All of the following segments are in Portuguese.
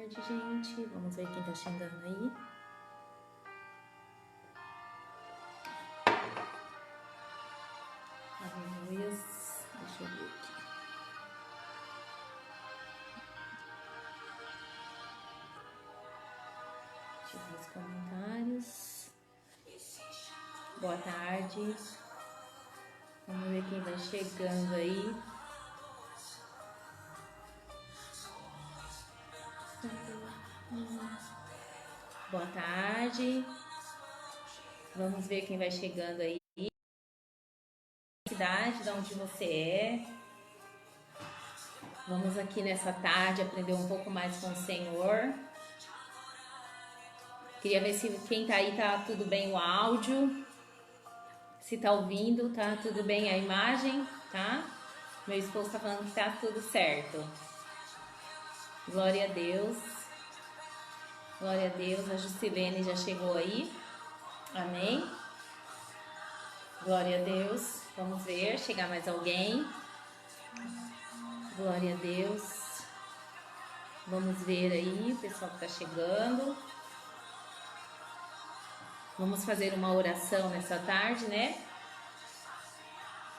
tarde, gente. Vamos ver quem tá chegando aí. Aleluia. Deixa eu ver aqui. Deixa eu ver os comentários. Boa tarde. Vamos ver quem vai chegando aí. Boa tarde. Vamos ver quem vai chegando aí. Cidade, de onde você é. Vamos aqui nessa tarde aprender um pouco mais com o Senhor. Queria ver se quem tá aí tá tudo bem o áudio. Se tá ouvindo, tá tudo bem a imagem, tá? Meu esposo tá falando que tá tudo certo. Glória a Deus. Glória a Deus. A Juscelene já chegou aí. Amém. Glória a Deus. Vamos ver, chegar mais alguém. Glória a Deus. Vamos ver aí o pessoal que tá chegando. Vamos fazer uma oração nessa tarde, né?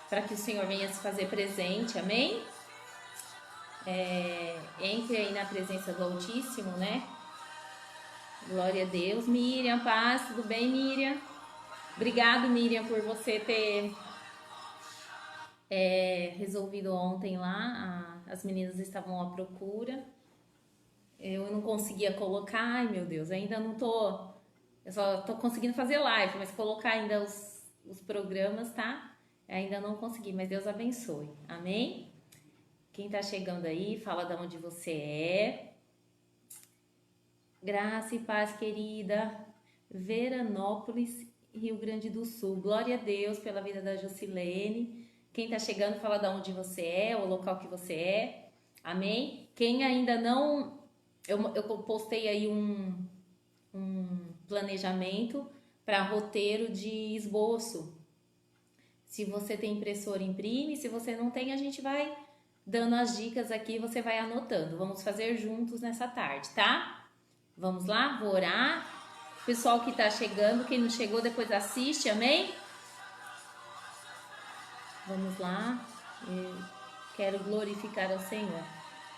Para que o Senhor venha se fazer presente, amém? Entre aí na presença do Altíssimo, né? Glória a Deus. Miriam, paz, tudo bem, Miriam? Obrigado, Miriam, por você ter resolvido ontem lá. As meninas estavam à procura. Eu não conseguia colocar, ai meu Deus, ainda não tô. Eu só tô conseguindo fazer live, mas colocar ainda os programas, tá? Ainda não consegui, mas Deus abençoe. Amém? Quem tá chegando aí, fala de onde você é. Graça e paz, querida. Veranópolis, Rio Grande do Sul. Glória a Deus pela vida da Juscelene. Quem tá chegando, fala de onde você é, o local que você é. Amém? Quem ainda não... Eu postei aí um planejamento para roteiro de esboço. Se você tem impressora, imprime. Se você não tem, a gente vai dando as dicas aqui, você vai anotando. Vamos fazer juntos nessa tarde, tá? Vamos lá, vou orar. Pessoal que tá chegando, quem não chegou, depois assiste, amém? Vamos lá. Eu quero glorificar ao Senhor.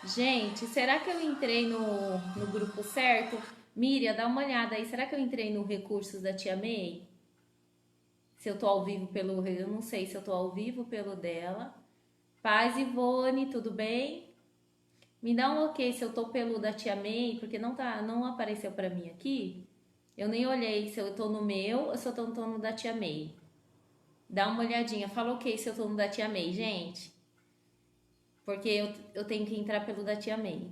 Gente, será que eu entrei no grupo certo? Miriam, dá uma olhada aí. Será que eu entrei no Recursos da Tia May? Se eu tô ao vivo pelo... Eu não sei se eu tô ao vivo pelo dela. Paz, Ivone, tudo bem? Me dá um ok se eu tô pelo da Tia May, porque não apareceu pra mim aqui. Eu nem olhei se eu tô no meu ou se eu tô no da Tia May. Dá uma olhadinha. Fala ok se eu tô no da Tia May, gente. Porque eu tenho que entrar pelo da Tia May.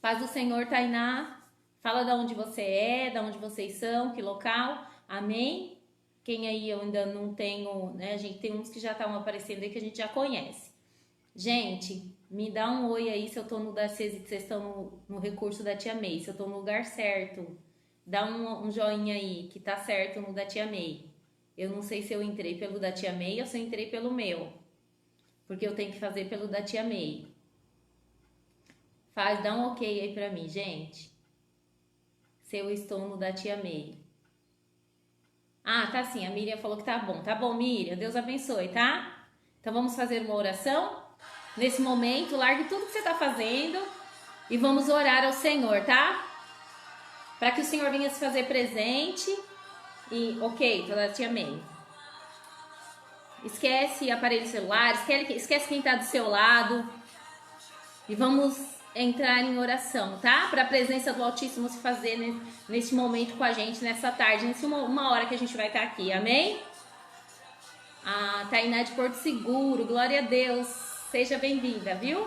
Paz do Senhor, Tainá. Fala de onde você é, de onde vocês são, que local. Amém? Quem aí eu ainda não tenho, né? A gente tem uns que já estão aparecendo aí que a gente já conhece. Gente, me dá um oi aí se eu tô no da vocês estão no recurso da Tia May, se eu tô no lugar certo. Dá um joinha aí que tá certo no da Tia May. Eu não sei se eu entrei pelo da Tia May ou se eu entrei pelo meu. Porque eu tenho que fazer pelo da Tia May. Dá um ok aí pra mim, gente. Se eu estou no da Tia May. Ah, tá sim, a Miriam falou que tá bom. Tá bom, Miriam, Deus abençoe, tá? Então vamos fazer uma oração? Nesse momento, largue tudo que você tá fazendo e vamos orar ao Senhor, tá? Para que o Senhor venha se fazer presente. E, ok, pela Tia May. Esquece aparelho celular, esquece quem tá do seu lado. E vamos entrar em oração, tá? Para a presença do Altíssimo se fazer nesse momento com a gente, nessa tarde, nessa uma hora que a gente vai estar aqui, amém? A Tainá de Porto Seguro, glória a Deus, seja bem-vinda, viu?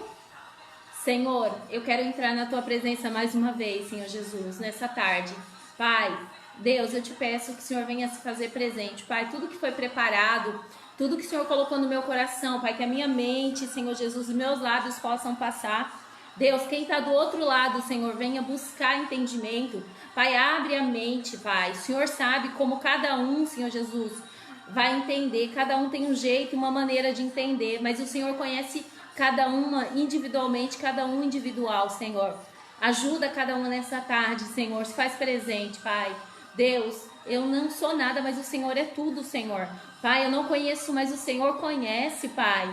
Senhor, eu quero entrar na tua presença mais uma vez, Senhor Jesus, nessa tarde. Pai, Deus, eu te peço que o Senhor venha se fazer presente, Pai, tudo que foi preparado, tudo que o Senhor colocou no meu coração, Pai, que a minha mente, Senhor Jesus, e meus lábios possam passar. Deus, quem está do outro lado, Senhor, venha buscar entendimento. Pai, abre a mente, Pai. O Senhor sabe como cada um, Senhor Jesus, vai entender. Cada um tem um jeito, uma maneira de entender, mas o Senhor conhece cada uma individualmente, cada um individual, Senhor. Ajuda cada uma nessa tarde, Senhor. Se faz presente, Pai. Deus, eu não sou nada, mas o Senhor é tudo, Senhor. Pai, eu não conheço, mas o Senhor conhece, Pai.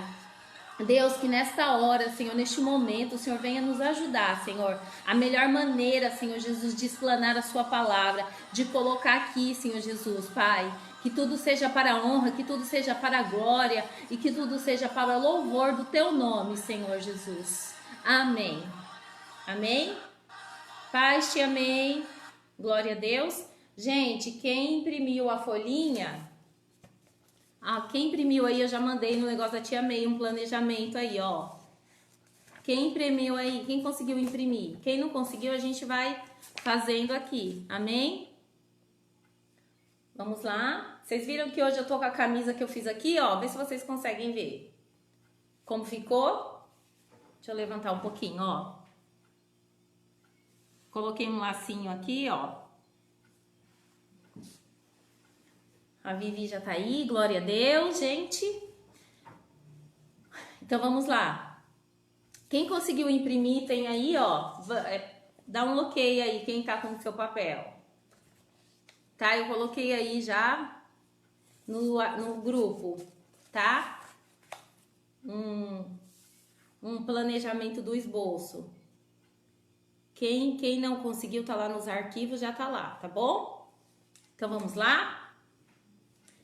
Deus, que nesta hora, Senhor, neste momento, o Senhor venha nos ajudar, Senhor. A melhor maneira, Senhor Jesus, de explanar a sua palavra, de colocar aqui, Senhor Jesus, Pai. Que tudo seja para a honra, que tudo seja para a glória e que tudo seja para o louvor do teu nome, Senhor Jesus. Amém. Amém? Paz, te amei. Glória a Deus. Gente, quem imprimiu a folhinha... quem imprimiu aí, eu já mandei no negócio da Tia May um planejamento aí, ó. Quem imprimiu aí, quem conseguiu imprimir? Quem não conseguiu, a gente vai fazendo aqui, amém? Vamos lá. Vocês viram que hoje eu tô com a camisa que eu fiz aqui, ó. Vê se vocês conseguem ver como ficou. Deixa eu levantar um pouquinho, ó. Coloquei um lacinho aqui, ó. A Vivi já tá aí, glória a Deus, gente. Então vamos lá. Quem conseguiu imprimir tem aí, ó, dá um ok aí, quem tá com o seu papel. Tá, eu coloquei aí já no grupo, tá? Um planejamento do esboço. Quem não conseguiu tá lá nos arquivos, já tá lá, tá bom? Então vamos lá?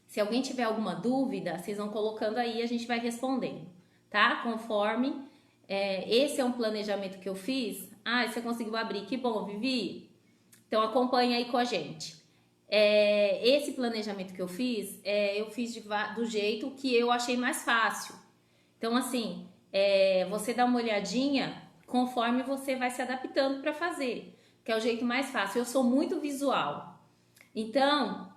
Se alguém tiver alguma dúvida, vocês vão colocando aí, a gente vai respondendo, tá? Conforme, esse é um planejamento que eu fiz. Você conseguiu abrir, que bom, Vivi. Então acompanha aí com a gente. Esse planejamento que eu fiz do jeito que eu achei mais fácil. Então assim, você dá uma olhadinha conforme você vai se adaptando para fazer, que é o jeito mais fácil. Eu sou muito visual, então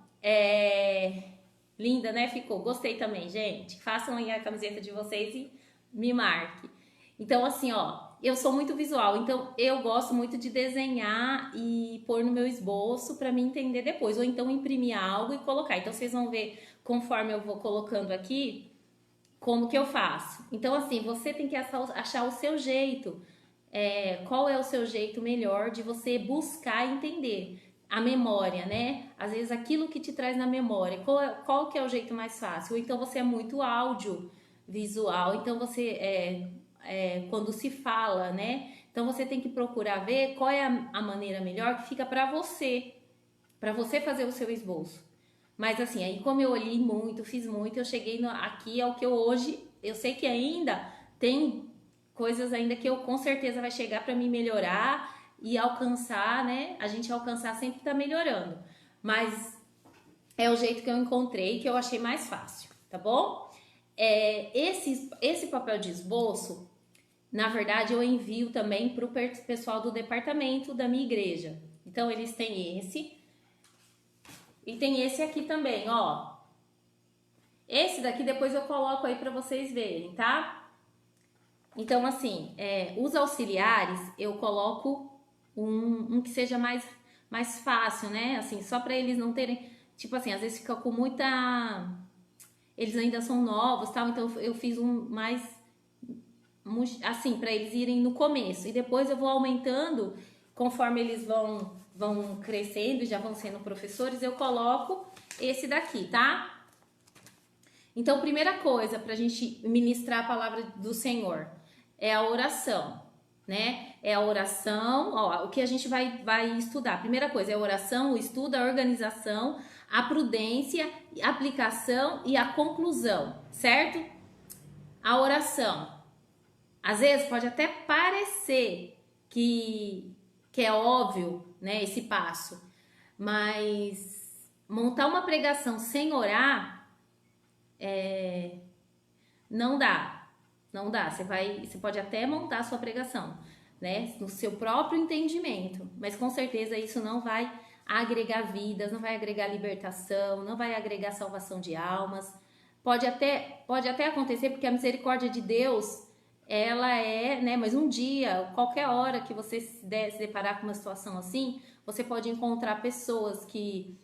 linda, né? Ficou. Gostei também, gente. Façam aí a camiseta de vocês e me marque. Então, assim, ó, eu sou muito visual, então eu gosto muito de desenhar e pôr no meu esboço para me entender depois, ou então imprimir algo e colocar. Então, vocês vão ver conforme eu vou colocando aqui como que eu faço. Então, assim, você tem que achar o seu jeito. Qual é o seu jeito melhor de você buscar entender a memória, né? Às vezes aquilo que te traz na memória, qual que é o jeito mais fácil? Ou então você é muito audiovisual, então você quando se fala, né? Então você tem que procurar ver qual é a maneira melhor que fica para você fazer o seu esboço. Mas assim, aí como eu olhei muito, fiz muito, eu cheguei aqui ao que eu sei que ainda tem coisas ainda que eu com certeza vai chegar para me melhorar e alcançar, né? A gente alcançar sempre tá melhorando. Mas é o jeito que eu encontrei, que eu achei mais fácil, tá bom? Esse papel de esboço, na verdade, eu envio também pro pessoal do departamento da minha igreja. Então, eles têm esse. E tem esse aqui também, ó. Esse daqui depois eu coloco aí pra vocês verem, tá? Então, assim, os auxiliares eu coloco um que seja mais fácil, né? Assim, só para eles não terem, tipo assim, às vezes fica com muita, eles ainda são novos, tal, então eu fiz um mais assim para eles irem no começo e depois eu vou aumentando conforme eles vão crescendo e já vão sendo professores, eu coloco esse daqui, tá? Então, primeira coisa pra gente ministrar a palavra do Senhor é a oração, né? É a oração, ó, o que a gente vai estudar. Primeira coisa é a oração, o estudo, a organização, a prudência, a aplicação e a conclusão, certo? A oração. Às vezes pode até parecer que é óbvio, né, esse passo, mas montar uma pregação sem orar não dá. Não dá. Você pode até montar a sua pregação, né, no seu próprio entendimento, mas com certeza isso não vai agregar vidas, não vai agregar libertação, não vai agregar salvação de almas. Pode até acontecer, porque a misericórdia de Deus, ela né, mas um dia, qualquer hora que você se deparar com uma situação assim, você pode encontrar pessoas que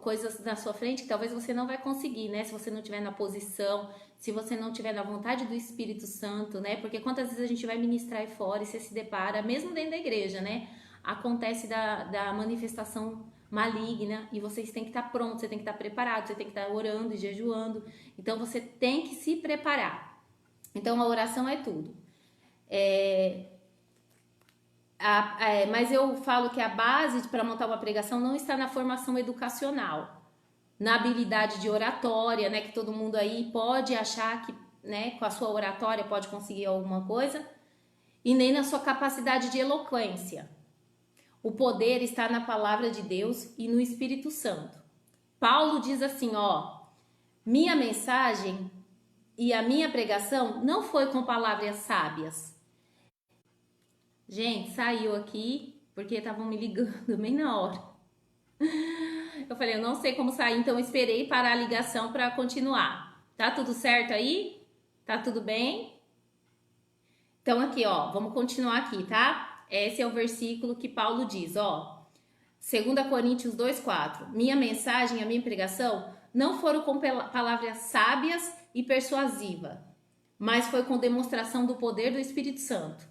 coisas na sua frente que talvez você não vai conseguir, né? Se você não estiver na posição, se você não estiver na vontade do Espírito Santo, né? Porque quantas vezes a gente vai ministrar aí fora e você se depara, mesmo dentro da igreja, né? Acontece da manifestação maligna e vocês têm que estar prontos, você tem que estar preparado, você tem que estar orando e jejuando. Então você tem que se preparar. Então a oração é tudo. Mas eu falo que a base para montar uma pregação não está na formação educacional, na habilidade de oratória, né? Que todo mundo aí pode achar que, né, com a sua oratória pode conseguir alguma coisa, e nem na sua capacidade de eloquência. O poder está na palavra de Deus e no Espírito Santo. Paulo diz assim, ó: minha mensagem e a minha pregação não foi com palavras sábias. Gente, saiu aqui porque estavam me ligando bem na hora. Eu falei, eu não sei como sair, então eu esperei parar a ligação para continuar. Tá tudo certo aí? Tá tudo bem? Então aqui, ó, vamos continuar aqui, tá? Esse é o versículo que Paulo diz, ó. 2 Coríntios 2:4. Minha mensagem, a minha pregação não foram com palavras sábias e persuasivas, mas foi com demonstração do poder do Espírito Santo,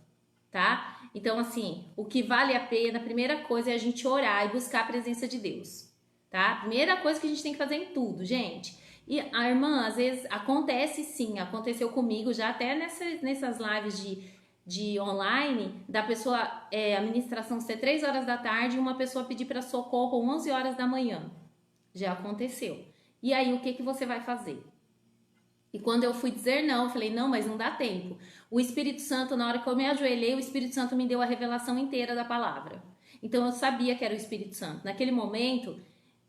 tá? Então, assim, o que vale a pena, a primeira coisa é a gente orar e buscar a presença de Deus, tá? Primeira coisa que a gente tem que fazer em tudo, gente. E a irmã, às vezes, acontece sim, aconteceu comigo já até nessas lives de online, da pessoa, a ministração ser 3 horas da tarde e uma pessoa pedir para socorro 11 horas da manhã. Já aconteceu. E aí, o que você vai fazer? E quando eu fui dizer não, eu falei, não, mas não dá tempo. O Espírito Santo, na hora que eu me ajoelhei, o Espírito Santo me deu a revelação inteira da palavra. Então eu sabia que era o Espírito Santo. Naquele momento,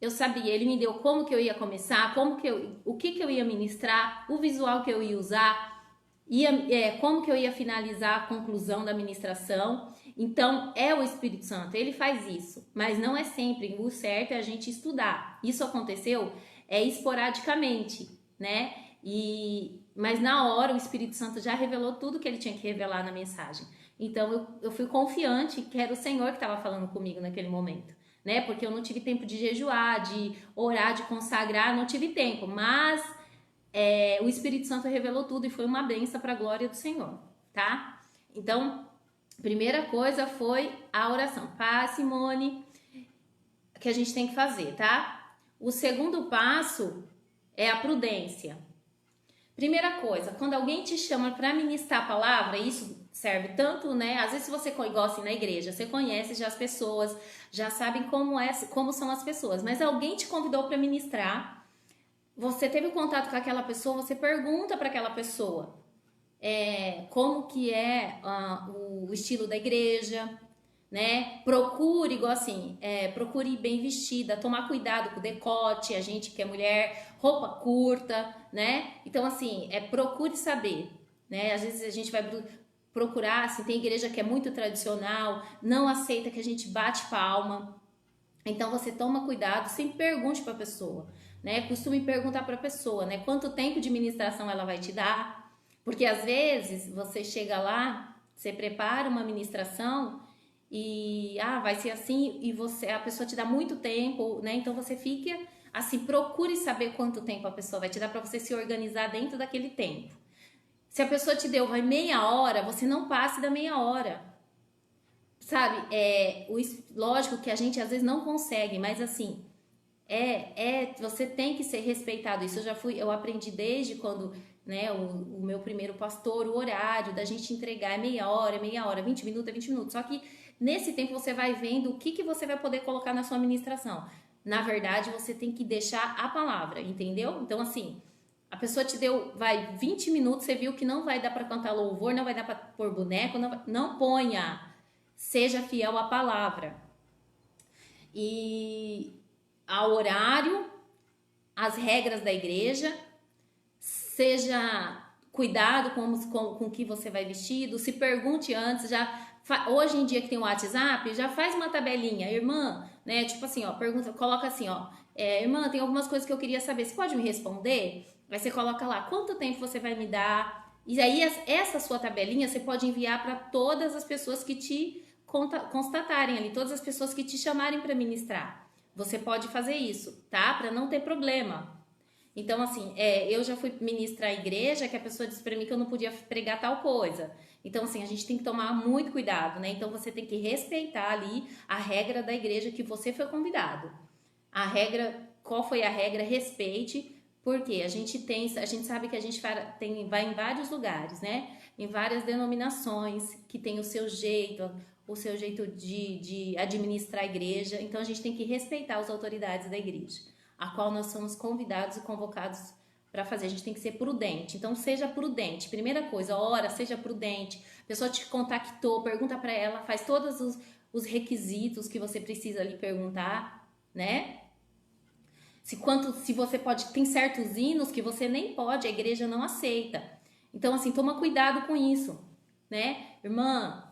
eu sabia, ele me deu como que eu ia começar, o que eu ia ministrar, o visual que eu ia usar, como que eu ia finalizar a conclusão da ministração. Então é o Espírito Santo, ele faz isso, mas não é sempre. O certo é a gente estudar. Isso aconteceu esporadicamente, né? Mas na hora o Espírito Santo já revelou tudo que ele tinha que revelar na mensagem. Então eu fui confiante que era o Senhor que estava falando comigo naquele momento, né? Porque eu não tive tempo de jejuar, de orar, de consagrar, não tive tempo. Mas o Espírito Santo revelou tudo e foi uma bênção para a glória do Senhor, tá? Então, primeira coisa foi a oração. Paz, Simone, que a gente tem que fazer, tá? O segundo passo é a prudência. Primeira coisa, quando alguém te chama para ministrar a palavra, isso serve tanto, né? Às vezes você gosta na igreja, você conhece já as pessoas, já sabem como são as pessoas, mas alguém te convidou para ministrar, você teve contato com aquela pessoa, você pergunta para aquela pessoa como que é o estilo da igreja, né? Procure, igual assim, procure ir bem vestida, tomar cuidado com o decote, a gente que é mulher, roupa curta, né? Então, assim, procure saber, né? Às vezes a gente vai procurar, assim, tem igreja que é muito tradicional, não aceita que a gente bate palma. Então, você toma cuidado, sempre pergunte para a pessoa, né? Costume perguntar para a pessoa, né? Quanto tempo de ministração ela vai te dar? Porque, às vezes, você chega lá, você prepara uma ministração e vai ser assim, e a pessoa te dá muito tempo, né? Então você fica assim, procure saber quanto tempo a pessoa vai te dar para você se organizar dentro daquele tempo. Se a pessoa te deu meia hora, você não passe da meia hora, sabe? Lógico que a gente às vezes não consegue, mas assim, você tem que ser respeitado. Isso eu aprendi desde quando, né, o meu primeiro pastor, o horário da gente entregar é meia hora, 20 minutos é 20 minutos. Só que nesse tempo você vai vendo o que você vai poder colocar na sua ministração. Na verdade, você tem que deixar a palavra, entendeu? Então, assim, a pessoa te deu, 20 minutos, você viu que não vai dar para cantar louvor, não vai dar para pôr boneco, não ponha. Seja fiel à palavra. E ao horário, as regras da igreja, seja cuidado com o que você vai vestido, se pergunte antes, hoje em dia que tem o WhatsApp, já faz uma tabelinha, irmã, né? Tipo assim, ó, coloca assim, ó, irmã, tem algumas coisas que eu queria saber, você pode me responder? Aí você coloca lá, quanto tempo você vai me dar? E aí essa sua tabelinha você pode enviar para todas as pessoas que te constatarem ali, todas as pessoas que te chamarem para ministrar. você pode fazer isso, tá? Para não ter problema. Então, assim, eu já fui ministrar a igreja que a pessoa disse para mim que eu não podia pregar tal coisa. Então, assim, a gente tem que tomar muito cuidado, né? Então, você tem que respeitar ali a regra da igreja que você foi convidado. A regra, qual foi a regra? Respeite, porque a gente sabe que a gente vai em vários lugares, né? Em várias denominações que tem o seu jeito de administrar a igreja. Então, a gente tem que respeitar as autoridades da igreja, a qual nós somos convidados e convocados para fazer. A gente tem que ser prudente. Então, seja prudente. Primeira coisa, ora, seja prudente. A pessoa te contactou, pergunta para ela, faz todos os requisitos que você precisa ali perguntar, né? Se você pode, tem certos hinos que você nem pode, a igreja não aceita. Então, assim, toma cuidado com isso, né? Irmã,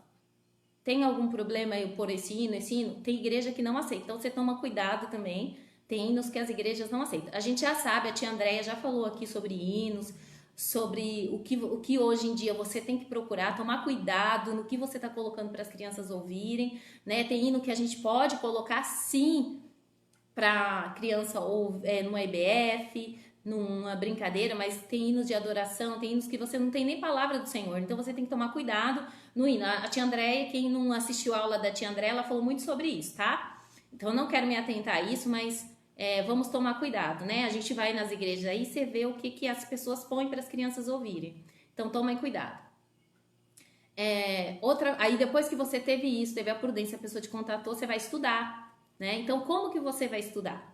tem algum problema eu por esse hino, esse hino? Tem igreja que não aceita. Então, você toma cuidado também. Tem hinos que as igrejas não aceitam. A gente já sabe, a tia Andréia já falou aqui sobre hinos, sobre o que hoje em dia você tem que procurar, tomar cuidado no que você está colocando para as crianças ouvirem, né? Tem hino que a gente pode colocar sim para criança ou numa EBF, numa brincadeira, mas tem hinos de adoração, tem hinos que você não tem nem palavra do Senhor, então você tem que tomar cuidado no hino. A tia Andréia, quem não assistiu a aula da tia Andréia, ela falou muito sobre isso, tá? Então eu não quero me atentar a isso, mas vamos tomar cuidado, né? A gente vai nas igrejas aí, você vê o que as pessoas põem para as crianças ouvirem. Então tomem cuidado. Aí depois que você teve isso, teve a prudência, a pessoa te contatou, você vai estudar, né? Então como que você vai estudar?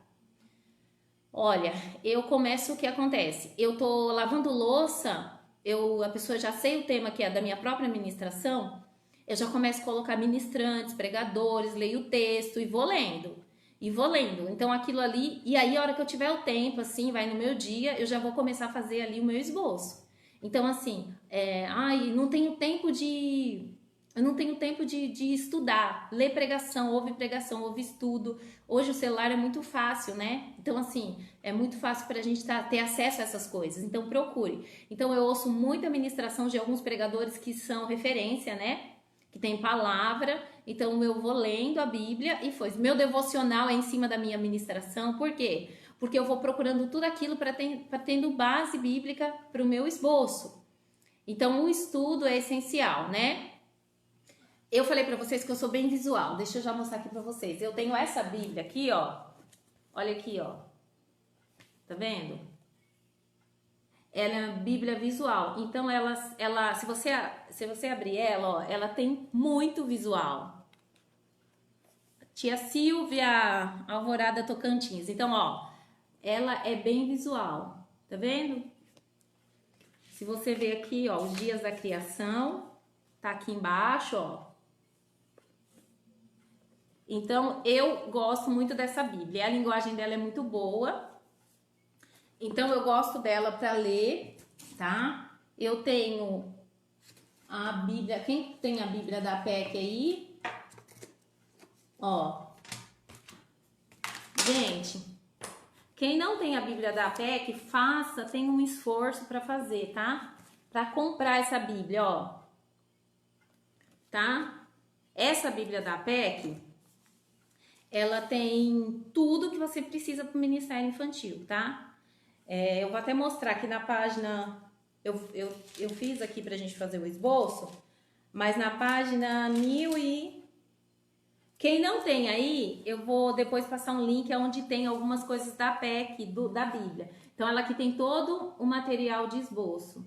Olha, eu começo o que acontece. Eu tô lavando louça, a pessoa já sei o tema que é da minha própria ministração, eu já começo a colocar ministrantes, pregadores, leio o texto e vou lendo. E vou lendo. Então aquilo ali, e aí a hora que eu tiver o tempo, assim, vai no meu dia, eu já vou começar a fazer ali o meu esboço. Então, assim, não tenho tempo de. Eu não tenho tempo de estudar, ler pregação, ouve estudo. Hoje o celular é muito fácil, né? Então, assim, é muito fácil para a gente ter acesso a essas coisas. Então, procure. Então, eu ouço muita ministração de alguns pregadores que são referência, né? Que tem palavra. Então, eu vou lendo a Bíblia e foi. Meu devocional é em cima da minha ministração. Por quê? Porque eu vou procurando tudo aquilo para tendo base bíblica para o meu esboço. Então, o estudo é essencial, né? Eu falei para vocês que eu sou bem visual. Deixa eu já mostrar aqui para vocês. Eu tenho essa Bíblia aqui, ó. Olha aqui, ó. Tá vendo? Ela é uma Bíblia visual. Então, se você abrir ela, ó, ela tem muito visual. Tia Silvia Alvorada Tocantins. Então, ó, ela é bem visual. Tá vendo? Se você ver aqui, ó, os dias da criação, tá aqui embaixo, ó. Então, eu gosto muito dessa Bíblia. A linguagem dela é muito boa. Então, eu gosto dela para ler, tá? Eu tenho a Bíblia. Quem tem a Bíblia da PEC aí? Ó. Gente, quem não tem a Bíblia da PEC, tem um esforço para fazer, tá? Para comprar essa Bíblia, ó. Tá? Essa Bíblia da PEC, ela tem tudo que você precisa para o Ministério Infantil, tá? Eu vou até mostrar aqui na página, eu fiz aqui pra gente fazer o esboço, mas na página 1000 e... Quem não tem aí, eu vou depois passar um link onde tem algumas coisas da PEC, da Bíblia. Então, ela aqui tem todo o material de esboço.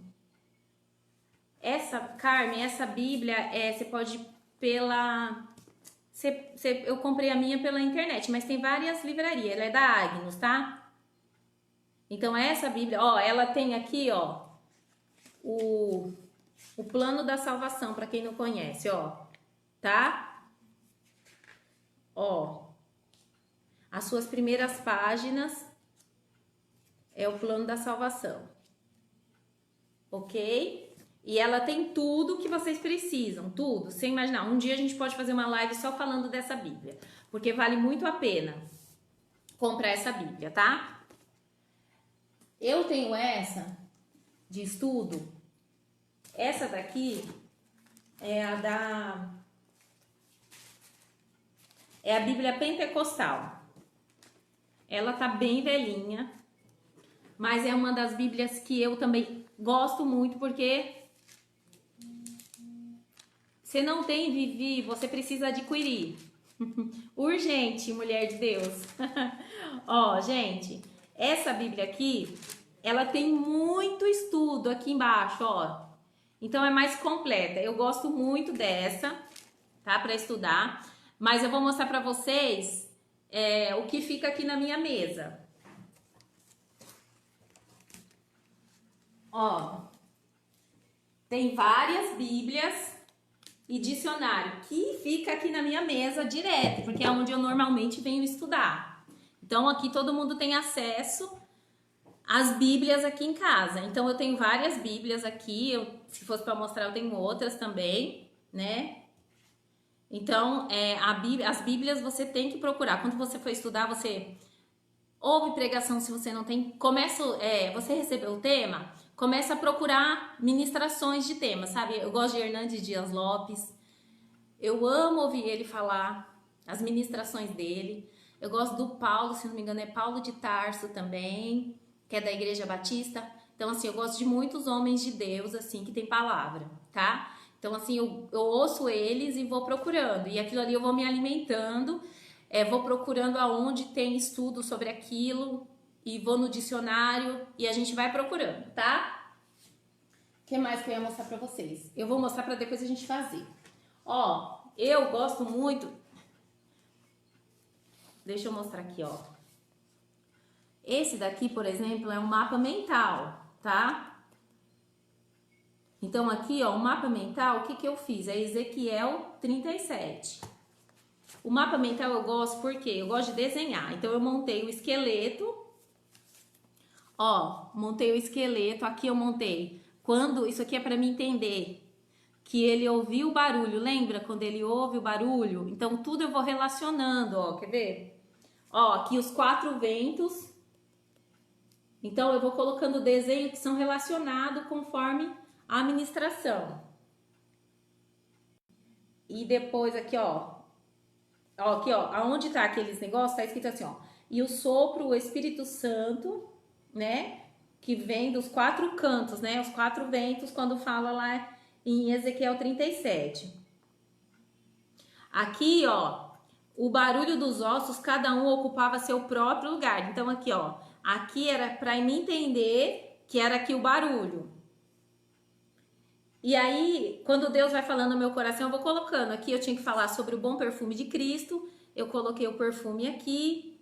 Carmen, essa Bíblia, você pode eu comprei a minha pela internet, mas tem várias livrarias. Ela é da Agnus, tá? Então, essa Bíblia, ó, ela tem aqui, ó, o plano da salvação, para quem não conhece, ó, tá? Ó, as suas primeiras páginas é o plano da salvação, ok? E ela tem tudo que vocês precisam, tudo. Sem imaginar, um dia a gente pode fazer uma live só falando dessa Bíblia, porque vale muito a pena comprar essa Bíblia, tá? Eu tenho essa de estudo. Essa daqui é a Bíblia Pentecostal. Ela tá bem velhinha, mas é uma das Bíblias que eu também gosto muito, porque você não tem, Vivi, você precisa adquirir. Urgente, mulher de Deus. Ó, gente, essa Bíblia aqui, ela tem muito estudo aqui embaixo, ó. Então é mais completa. Eu gosto muito dessa, tá? Para estudar. Mas eu vou mostrar para vocês o que fica aqui na minha mesa. Ó, tem várias Bíblias e dicionário que fica aqui na minha mesa direto, porque é onde eu normalmente venho estudar. Então aqui todo mundo tem acesso às Bíblias aqui em casa. Então eu tenho várias Bíblias aqui, se fosse para mostrar eu tenho outras também, né? Então as Bíblias você tem que procurar. Quando você for estudar, você ouve pregação se você não tem. Você recebeu o tema, começa a procurar ministrações de temas, sabe? Eu gosto de Hernandes Dias Lopes. Eu amo ouvir ele falar, as ministrações dele. Eu gosto do Paulo, se não me engano, é Paulo de Tarso também, que é da Igreja Batista. Então, assim, eu gosto de muitos homens de Deus, assim, que tem palavra, tá? Então, assim, eu ouço eles e vou procurando. E aquilo ali eu vou me alimentando, vou procurando aonde tem estudo sobre aquilo e vou no dicionário e a gente vai procurando, tá? O que mais que eu ia mostrar pra vocês? Eu vou mostrar pra depois a gente fazer. Ó, eu gosto muito... Deixa eu mostrar aqui, ó. Esse daqui, por exemplo, é um mapa mental, tá? Então aqui, ó, o mapa mental, o que que eu fiz? É Ezequiel 37. O mapa mental eu gosto porque eu gosto de desenhar. Então eu montei o esqueleto. Ó, montei o esqueleto. Aqui eu montei. Isso aqui é para me entender que ele ouviu o barulho. Lembra quando ele ouve o barulho? Então tudo eu vou relacionando, ó. Quer ver? Ó, aqui os 4 ventos. Então eu vou colocando desenhos que são relacionados conforme a ministração. E depois aqui, ó. Ó, aqui, ó, aonde tá aqueles negócios, tá escrito assim, ó. E o sopro, o Espírito Santo, né? Que vem dos 4 cantos, né? Os 4 ventos, quando fala lá em Ezequiel 37. Aqui, ó, o barulho dos ossos, cada um ocupava seu próprio lugar. Então, aqui, ó, aqui era pra me entender que era aqui o barulho. E aí, quando Deus vai falando no meu coração, eu vou colocando. Aqui eu tinha que falar sobre o bom perfume de Cristo. Eu coloquei o perfume aqui.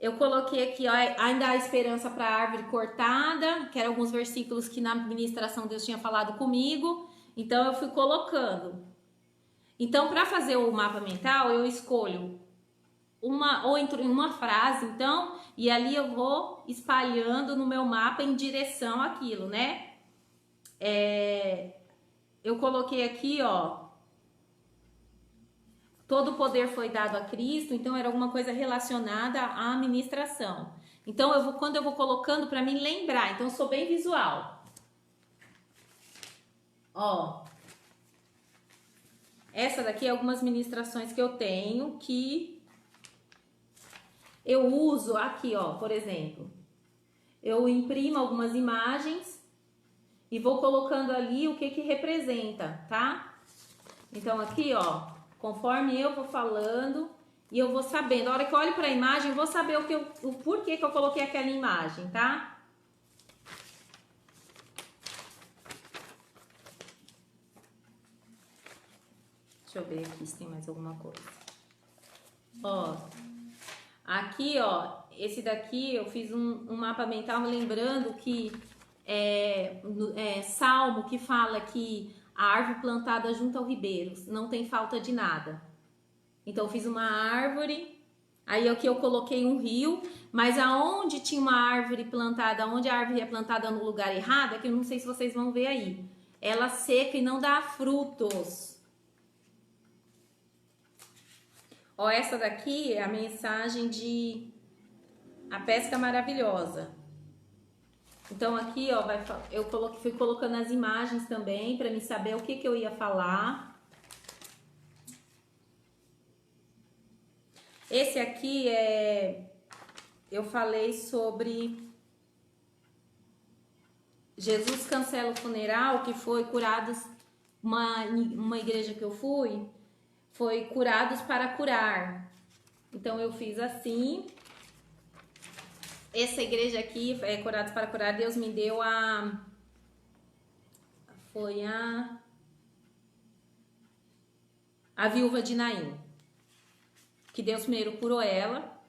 Eu coloquei aqui, ó, ainda há esperança para a árvore cortada, que eram alguns versículos que na ministração Deus tinha falado comigo. Então eu fui colocando. Então, para fazer o mapa mental, eu escolho ou entro em uma frase, então, e ali eu vou espalhando no meu mapa em direção àquilo, né? Eu coloquei aqui, ó, todo o poder foi dado a Cristo, então era alguma coisa relacionada à ministração. Então, quando eu vou colocando para mim lembrar, então eu sou bem visual. Ó, essa daqui é algumas ministrações que eu tenho que eu uso aqui, ó, por exemplo. Eu imprimo algumas imagens e vou colocando ali o que que representa, tá? Então aqui, ó, conforme eu vou falando e eu vou sabendo, a hora que eu olho para a imagem, eu vou saber o porquê que eu coloquei aquela imagem, tá? Deixa eu ver aqui se tem mais alguma coisa. Ó, aqui, ó, esse daqui eu fiz um mapa mental lembrando que Salmo que fala que a árvore plantada junto ao ribeiro não tem falta de nada. Então eu fiz uma árvore, aí aqui eu coloquei um rio, mas aonde tinha uma árvore plantada, onde a árvore é plantada no lugar errado, é que eu não sei se vocês vão ver aí. Ela seca e não dá frutos. Ó, essa daqui é a mensagem de A Pesca Maravilhosa. Então aqui, ó, fui colocando as imagens também para me saber o que eu ia falar. Esse aqui eu falei sobre Jesus Cancela o Funeral, que foi curados, uma igreja que eu fui, foi curados para curar. Então eu fiz assim. Essa igreja aqui, Curados para Curar, Deus me deu foi a viúva de Naim. Que Deus primeiro curou ela,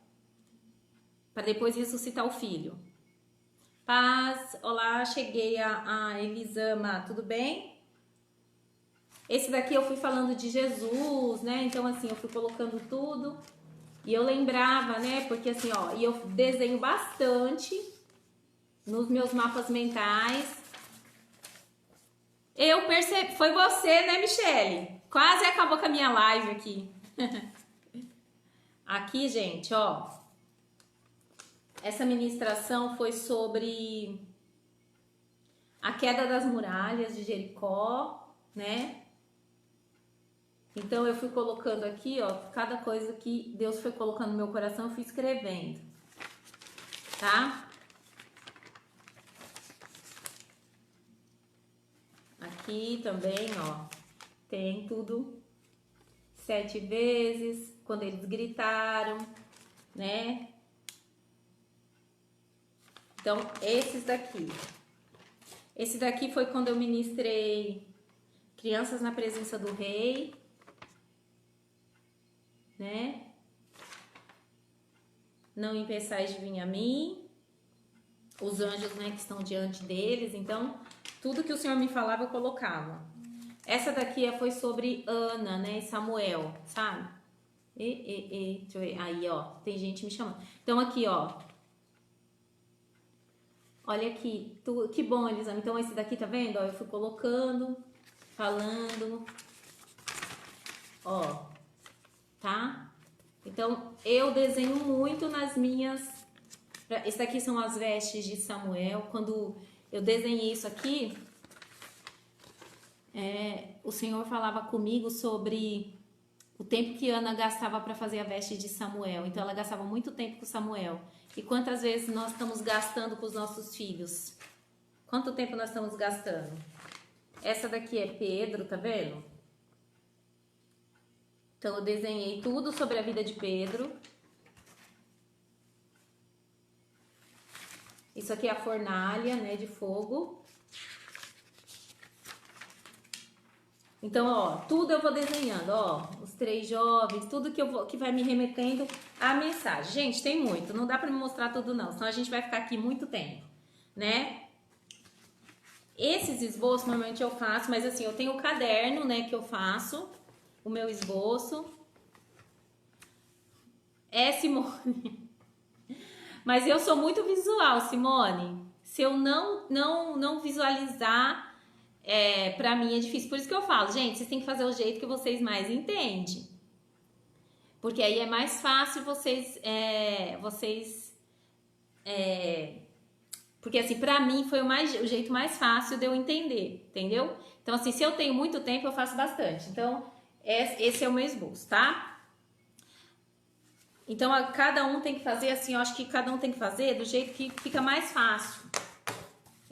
para depois ressuscitar o filho. Paz, olá, cheguei a Elisama, tudo bem? Esse daqui eu fui falando de Jesus, né? Então assim, eu fui colocando tudo. E eu lembrava, né? Porque assim, ó, e eu desenho bastante nos meus mapas mentais. Eu percebi, foi você, né, Michele? Quase acabou com a minha live aqui. Aqui, gente, ó. Essa ministração foi sobre a queda das muralhas de Jericó, né? Então eu fui colocando aqui, ó, cada coisa que Deus foi colocando no meu coração, eu fui escrevendo, tá? Aqui também, ó, tem tudo 7 vezes, quando eles gritaram, né? Então, esses daqui. Esse daqui foi quando eu ministrei Crianças na Presença do Rei, né? Não impeçais de vir a mim. Os anjos, né, que estão diante deles. Então, tudo que o Senhor me falava, eu colocava. Essa daqui foi sobre Ana, né, e Samuel, sabe? Deixa eu ver. Aí, ó, tem gente me chamando. Então, aqui, ó. Olha aqui, que bom, Elisama. Então, esse daqui, tá vendo? Ó, eu fui colocando, falando. Ó, tá? Então, eu desenho muito nas minhas... Esse daqui são as vestes de Samuel. Quando eu desenhei isso aqui, o Senhor falava comigo sobre o tempo que Ana gastava para fazer a veste de Samuel. Então, ela gastava muito tempo com Samuel. E quantas vezes nós estamos gastando com os nossos filhos? Quanto tempo nós estamos gastando? Essa daqui é Pedro, tá vendo? Então, eu desenhei tudo sobre a vida de Pedro. Isso aqui é a fornalha, né, de fogo. Então, ó, tudo eu vou desenhando, ó, os 3 jovens, tudo que vai me remetendo à mensagem. Gente, tem muito, não dá pra me mostrar tudo não, senão a gente vai ficar aqui muito tempo, né? Esses esboços normalmente eu faço, mas assim, eu tenho o caderno, né, que eu faço, o meu esboço. Simone. Mas eu sou muito visual, Simone. Se eu não visualizar... pra mim é difícil, por isso que eu falo, gente, vocês têm que fazer o jeito que vocês mais entendem, porque aí é mais fácil porque assim, pra mim foi o jeito mais fácil de eu entender, entendeu? Então assim, se eu tenho muito tempo, eu faço bastante, então esse é o meu esboço, tá? Então cada um tem que fazer assim, eu acho que cada um tem que fazer do jeito que fica mais fácil.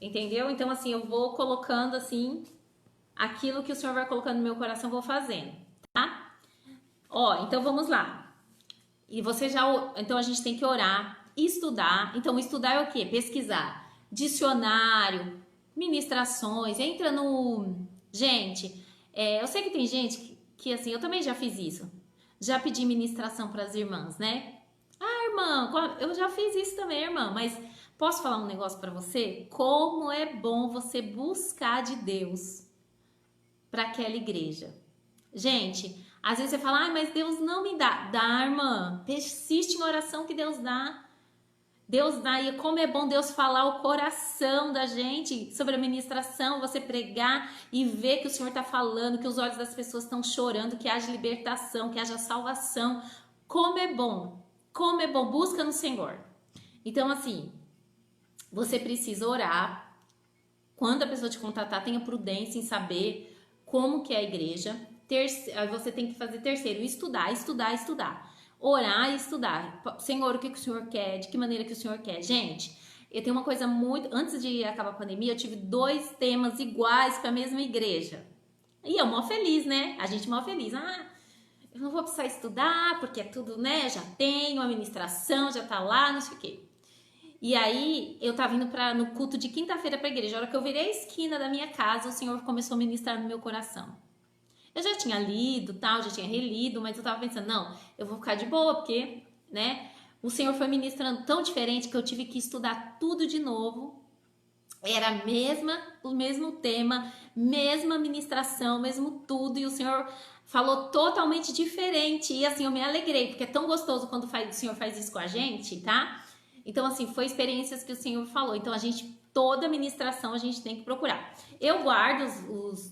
Entendeu? Então, assim, eu vou colocando, assim, aquilo que o Senhor vai colocando no meu coração, eu vou fazendo, tá? Ó, então vamos lá. E você então a gente tem que orar, estudar. Então, estudar é o quê? Pesquisar. Dicionário, ministrações, entra no... Gente, eu sei que tem gente que, assim, eu também já fiz isso. Já pedi ministração para as irmãs, né? Ah, irmã, eu já fiz isso também, irmã, mas... Posso falar um negócio para você? Como é bom você buscar de Deus para aquela igreja. Gente, às vezes você fala, mas Deus não me dá. Dá, irmã. Persiste em oração que Deus dá. Deus dá. E como é bom Deus falar o coração da gente sobre a ministração, você pregar e ver que o Senhor está falando, que os olhos das pessoas estão chorando, que haja libertação, que haja salvação. Como é bom. Como é bom. Busca no Senhor. Então, assim... Você precisa orar. Quando a pessoa te contratar, tenha prudência em saber como que é a igreja. Você tem que fazer terceiro, estudar. orar e estudar. Senhor, o que o Senhor quer? De que maneira que o Senhor quer? Gente, eu tenho uma coisa muito... Antes de acabar a pandemia, eu tive 2 temas iguais para a mesma igreja. E eu mó feliz, né? A gente mó feliz. Ah, eu não vou precisar estudar, porque é tudo, né? Já tenho a ministração, já tá lá, não sei o quê. E aí, eu tava indo no culto de quinta-feira pra igreja. A hora que eu virei a esquina da minha casa, o Senhor começou a ministrar no meu coração. Eu já tinha lido, tal, já tinha relido, mas eu tava pensando, não, eu vou ficar de boa, porque, né, o Senhor foi ministrando tão diferente que eu tive que estudar tudo de novo. Era o mesmo tema, mesma ministração, mesmo tudo, e o Senhor falou totalmente diferente. E assim, eu me alegrei, porque é tão gostoso quando o Senhor faz isso com a gente, tá? Então, assim, foi experiências que o Senhor falou. Então, toda ministração a gente tem que procurar. Eu guardo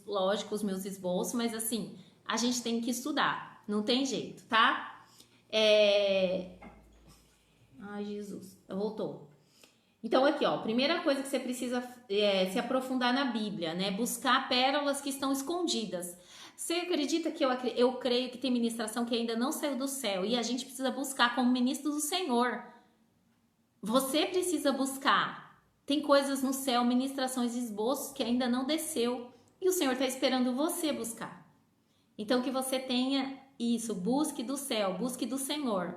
lógico, os meus esboços, mas assim, a gente tem que estudar. Não tem jeito, tá? Ai, Jesus, voltou. Então, aqui, ó, primeira coisa que você precisa se aprofundar na Bíblia, né? Buscar pérolas que estão escondidas. Você acredita que eu creio que tem ministração que ainda não saiu do céu e a gente precisa buscar como ministro do Senhor. Você precisa buscar. Tem coisas no céu, ministrações, esboços que ainda não desceu. E o Senhor está esperando você buscar. Então, que você tenha isso. Busque do céu, busque do Senhor.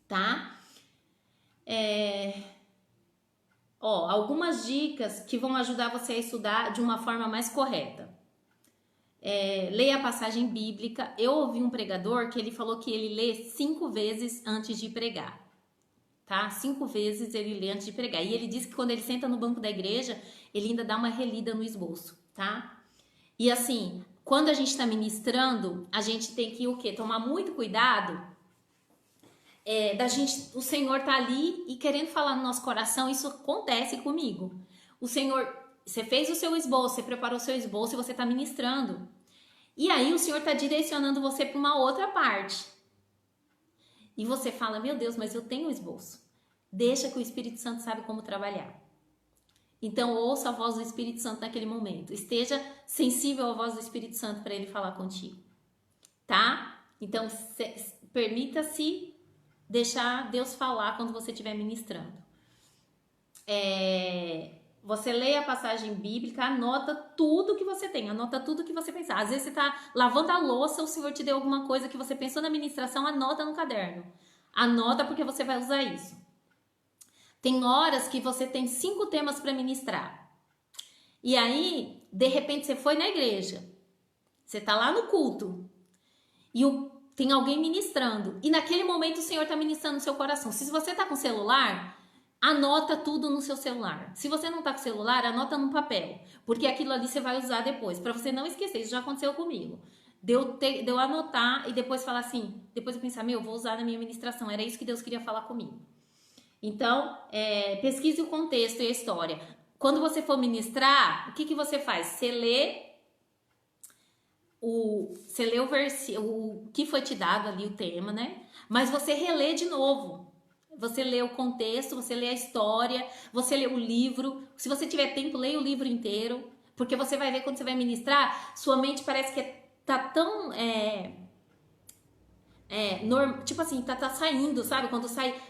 Tá? Algumas dicas que vão ajudar você a estudar de uma forma mais correta. Leia a passagem bíblica. Eu ouvi um pregador que ele falou que ele lê 5 vezes antes de pregar. Tá? 5 vezes ele lê antes de pregar. E ele disse que quando ele senta no banco da igreja, ele ainda dá uma relida no esboço, tá? E assim, quando a gente está ministrando, a gente tem que o quê? Tomar muito cuidado o Senhor tá ali e querendo falar no nosso coração. Isso acontece comigo. O Senhor, você fez o seu esboço, você preparou o seu esboço e você tá ministrando. E aí o Senhor tá direcionando você para uma outra parte. E você fala, meu Deus, mas eu tenho um esboço. Deixa que o Espírito Santo sabe como trabalhar. Então, ouça a voz do Espírito Santo naquele momento. Esteja sensível à voz do Espírito Santo para ele falar contigo. Tá? Então, permita-se deixar Deus falar quando você estiver ministrando. Você lê a passagem bíblica, anota tudo que você tem, anota tudo que você pensar. Às vezes você está lavando a louça, o Senhor te deu alguma coisa que você pensou na ministração, anota no caderno. Anota porque você vai usar isso. Tem horas que você tem 5 temas para ministrar. E aí, de repente, você foi na igreja. Você está lá no culto. E tem alguém ministrando. E naquele momento o Senhor está ministrando no seu coração. Se você está com celular, anota tudo no seu celular. Se você não está com celular, anota no papel. Porque aquilo ali você vai usar depois. Para você não esquecer. Isso já aconteceu comigo. Deu anotar e depois falar assim. Depois eu pensar, vou usar na minha ministração. Era isso que Deus queria falar comigo. Então, pesquise o contexto e a história. Quando você for ministrar, o que você faz? Você lê o que foi te dado ali, o tema, né? Mas você relê de novo. Você lê o contexto, você lê a história, você lê o livro. Se você tiver tempo, leia o livro inteiro. Porque você vai ver quando você vai ministrar, sua mente parece que tá tão... tipo assim, tá saindo, sabe? Quando sai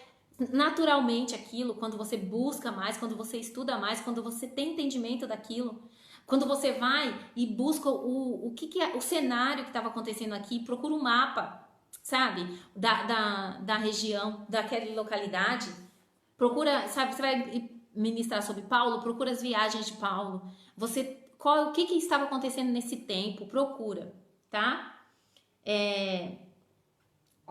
naturalmente aquilo, quando você busca mais, quando você estuda mais, quando você tem entendimento daquilo, quando você vai e busca o que é o cenário que estava acontecendo aqui, procura um mapa, sabe, da região, daquela localidade, procura, sabe, você vai ministrar sobre Paulo, procura as viagens de Paulo, o que estava acontecendo nesse tempo, procura, tá?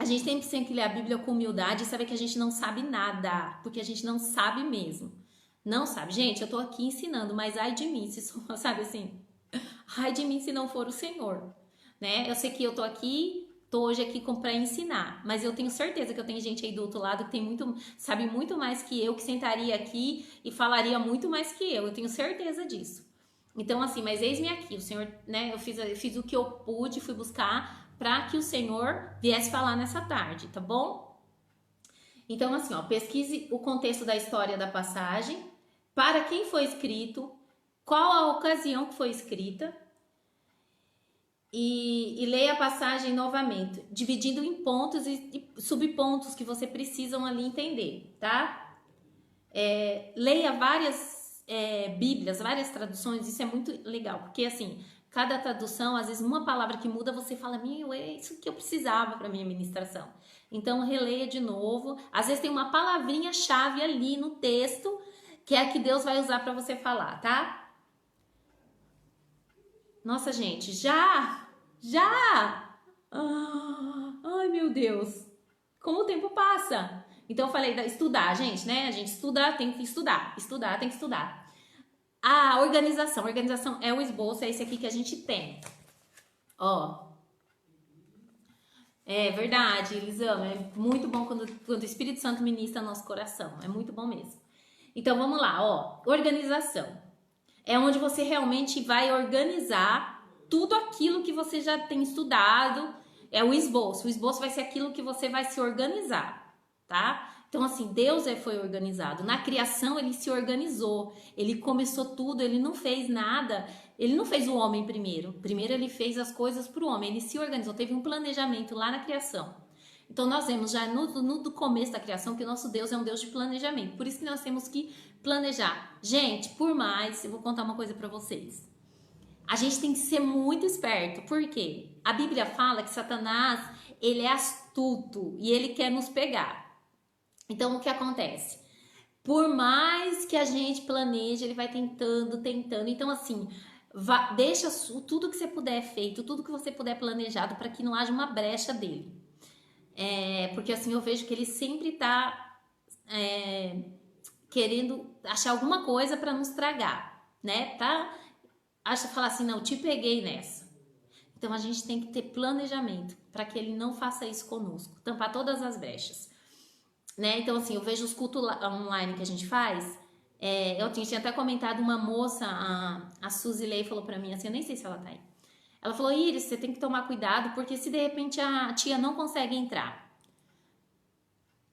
A gente sempre tem que ler a Bíblia com humildade e saber que a gente não sabe nada, porque a gente não sabe mesmo. Não sabe. Gente, eu tô aqui ensinando, mas ai de mim, sabe assim? Ai de mim se não for o Senhor, né? Eu sei que eu tô hoje aqui para ensinar, mas eu tenho certeza que eu tenho gente aí do outro lado que sabe muito mais que eu, que sentaria aqui e falaria muito mais que eu tenho certeza disso. Então assim, mas eis-me aqui, o Senhor, né? Eu fiz o que eu pude, fui buscar para que o Senhor viesse falar nessa tarde, tá bom? Então assim, pesquise o contexto da história da passagem, para quem foi escrito, qual a ocasião que foi escrita, e leia a passagem novamente, dividindo em pontos e subpontos que você precisam ali entender, tá? Leia várias bíblias, várias traduções, isso é muito legal, porque assim, cada tradução, às vezes uma palavra que muda, você fala, meu, é isso que eu precisava para minha ministração. Então, releia de novo. Às vezes tem uma palavrinha-chave ali no texto, que é a que Deus vai usar para você falar, tá? Nossa, gente, já! Ai, meu Deus! Como o tempo passa! Então, eu falei, estudar, gente, né? A gente estuda, tem que estudar. Estudar, tem que estudar. A organização. A organização é o esboço, é esse aqui que a gente tem. Ó. É verdade, Elisama. É muito bom quando o Espírito Santo ministra nosso coração. É muito bom mesmo. Então, vamos lá, ó. Organização. É onde você realmente vai organizar tudo aquilo que você já tem estudado. É o esboço. O esboço vai ser aquilo que você vai se organizar, tá? Então, assim, Deus foi organizado. Na criação, ele se organizou. Ele começou tudo, ele não fez nada. Ele não fez o homem primeiro. Primeiro, ele fez as coisas para o homem. Ele se organizou, teve um planejamento lá na criação. Então, nós vemos já no começo da criação que o nosso Deus é um Deus de planejamento. Por isso que nós temos que planejar. Gente, por mais, eu vou contar uma coisa para vocês. A gente tem que ser muito esperto. Por quê? A Bíblia fala que Satanás, ele é astuto e ele quer nos pegar. Então, o que acontece? Por mais que a gente planeje, ele vai tentando. Então, assim, deixa tudo que você puder feito, tudo que você puder planejado para que não haja uma brecha dele. Porque assim, eu vejo que ele sempre tá querendo achar alguma coisa para nos tragar, né? Fala assim, não, te peguei nessa. Então, a gente tem que ter planejamento para que ele não faça isso conosco, tampar todas as brechas. Né? Então, assim, eu vejo os cultos online que a gente faz. Eu tinha até comentado, uma moça, a Suzy Lei, falou pra mim assim, eu nem sei se ela tá aí. Ela falou, Iris, você tem que tomar cuidado, porque se de repente a tia não consegue entrar.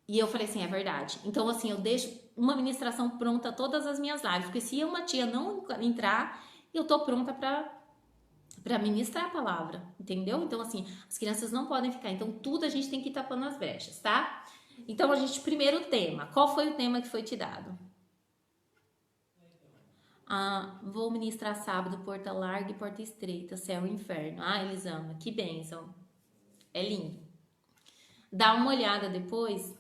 E eu falei assim, é verdade. Então, assim, eu deixo uma ministração pronta todas as minhas lives, porque se uma tia não entrar, eu tô pronta pra ministrar a palavra, entendeu? Então, assim, as crianças não podem ficar. Então, tudo a gente tem que ir tapando as brechas, tá? Então, primeiro tema. Qual foi o tema que foi te dado? Vou ministrar sábado, porta larga e porta estreita, céu e inferno. Elisama, que bênção. É lindo. Dá uma olhada depois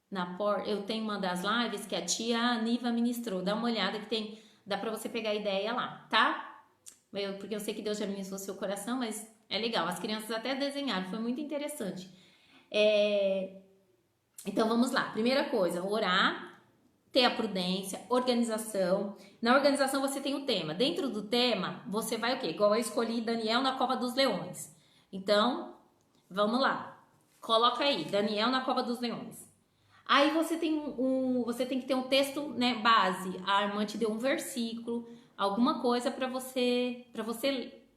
na porta. Eu tenho uma das lives que a tia Aniva ministrou. Dá uma olhada que dá pra você pegar a ideia lá, tá? Porque eu sei que Deus já ministrou seu coração, mas é legal. As crianças até desenharam, foi muito interessante. Então vamos lá, primeira coisa, orar, ter a prudência, organização. Na organização você tem o tema. Dentro do tema, você vai o quê? Igual eu escolhi Daniel na cova dos leões. Então, vamos lá. Coloca aí, Daniel na cova dos leões. Aí você tem que ter um texto, né, base. A irmã te deu um versículo, alguma coisa para você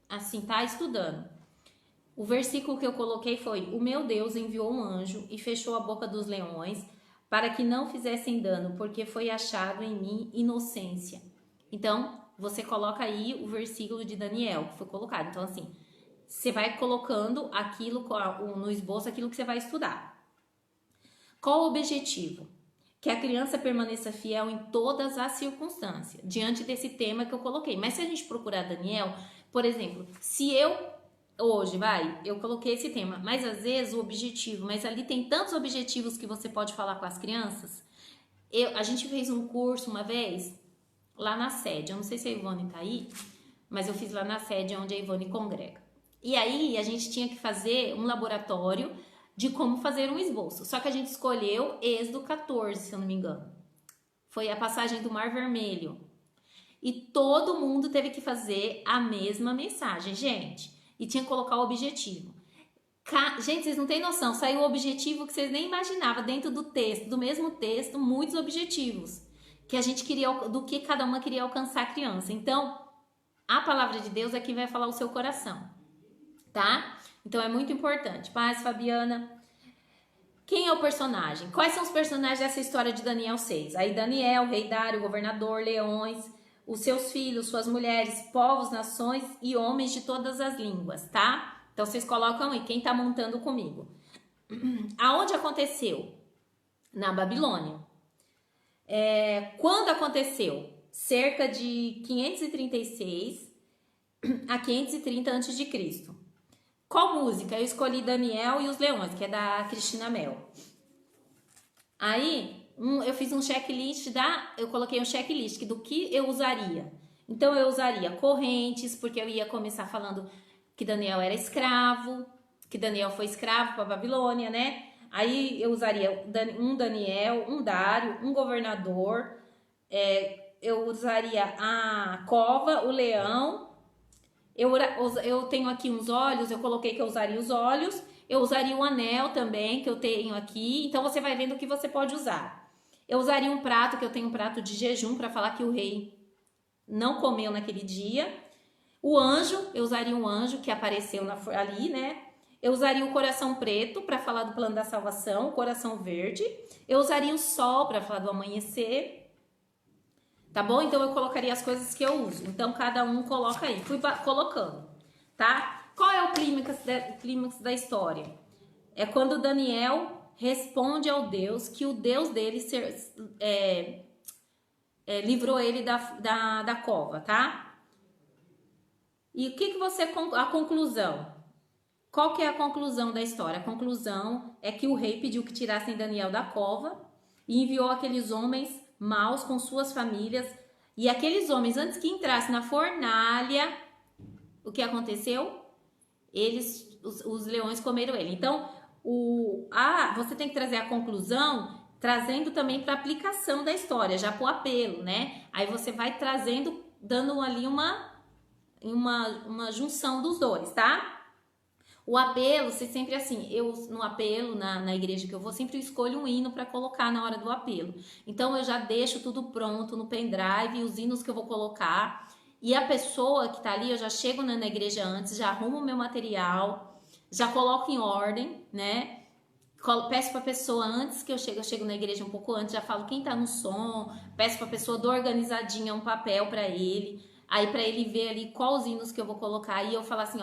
assim, tá estudando. O versículo que eu coloquei foi: o meu Deus enviou um anjo e fechou a boca dos leões para que não fizessem dano, porque foi achado em mim inocência. Então, você coloca aí o versículo de Daniel que foi colocado. Então, assim, você vai colocando aquilo no esboço, aquilo que você vai estudar. Qual o objetivo? Que a criança permaneça fiel em todas as circunstâncias, diante desse tema que eu coloquei. Mas se a gente procurar Daniel, por exemplo, se eu coloquei esse tema, mas às vezes o objetivo, mas ali tem tantos objetivos que você pode falar com as crianças. A gente fez um curso uma vez, lá na sede, eu não sei se a Ivone tá aí, mas eu fiz lá na sede onde a Ivone congrega. E aí a gente tinha que fazer um laboratório de como fazer um esboço. Só que a gente escolheu Êxodo 14, se eu não me engano. Foi a passagem do Mar Vermelho. E todo mundo teve que fazer a mesma mensagem, gente. E tinha que colocar o objetivo. Gente, vocês não têm noção. Saiu o objetivo que vocês nem imaginavam dentro do texto, do mesmo texto, muitos objetivos. Que a gente queria, do que cada uma queria alcançar a criança. Então, a palavra de Deus é quem vai falar o seu coração. Tá? Então é muito importante. Paz, Fabiana. Quem é o personagem? Quais são os personagens dessa história de Daniel 6? Aí Daniel, rei Dário, governador, leões. os seus filhos, suas mulheres, povos, nações e homens de todas as línguas, tá? Então vocês colocam aí, quem tá montando comigo. Aonde aconteceu? Na Babilônia. Quando aconteceu? Cerca de 536 a 530 a.C. Qual música? Eu escolhi Daniel e os Leões, que é da Cristina Mel. Aí, eu fiz um checklist eu coloquei um checklist do que eu usaria. Então, eu usaria correntes, porque eu ia começar falando que Daniel era escravo, que Daniel foi escravo para a Babilônia, né? Aí, eu usaria um Daniel, um Dário, um governador, eu usaria a cova, o leão. Eu tenho aqui uns olhos, eu coloquei que eu usaria os olhos. Eu usaria o anel também, que eu tenho aqui. Então, você vai vendo o que você pode usar. Eu usaria um prato, que eu tenho um prato de jejum, para falar que o rei não comeu naquele dia. O anjo, eu usaria um anjo que apareceu ali, né? Eu usaria o coração preto, para falar do plano da salvação. O coração verde. Eu usaria o sol, para falar do amanhecer. Tá bom? Então, eu colocaria as coisas que eu uso. Então, cada um coloca aí. Fui colocando, tá? Qual é o clímax da história? É quando Daniel responde ao Deus que o Deus dele livrou ele da cova, tá? E o que a conclusão? Qual que é a conclusão da história? A conclusão é que o rei pediu que tirassem Daniel da cova e enviou aqueles homens maus com suas famílias. E aqueles homens, antes que entrassem na fornalha, o que aconteceu? Os leões comeram ele. Então, você tem que trazer a conclusão, trazendo também para aplicação da história, já pro apelo, né? Aí você vai trazendo, dando ali uma junção dos dois, tá? O apelo, você sempre assim, no apelo, na igreja que eu vou, sempre escolho um hino para colocar na hora do apelo. Então, eu já deixo tudo pronto no pendrive, os hinos que eu vou colocar. E a pessoa que tá ali, eu já chego na igreja antes, já arrumo o meu material, já coloco em ordem, né? Peço pra pessoa antes que eu chego na igreja um pouco antes, já falo quem tá no som, peço pra pessoa do organizadinha um papel pra ele, aí pra ele ver ali quais os hinos que eu vou colocar, e eu falo assim,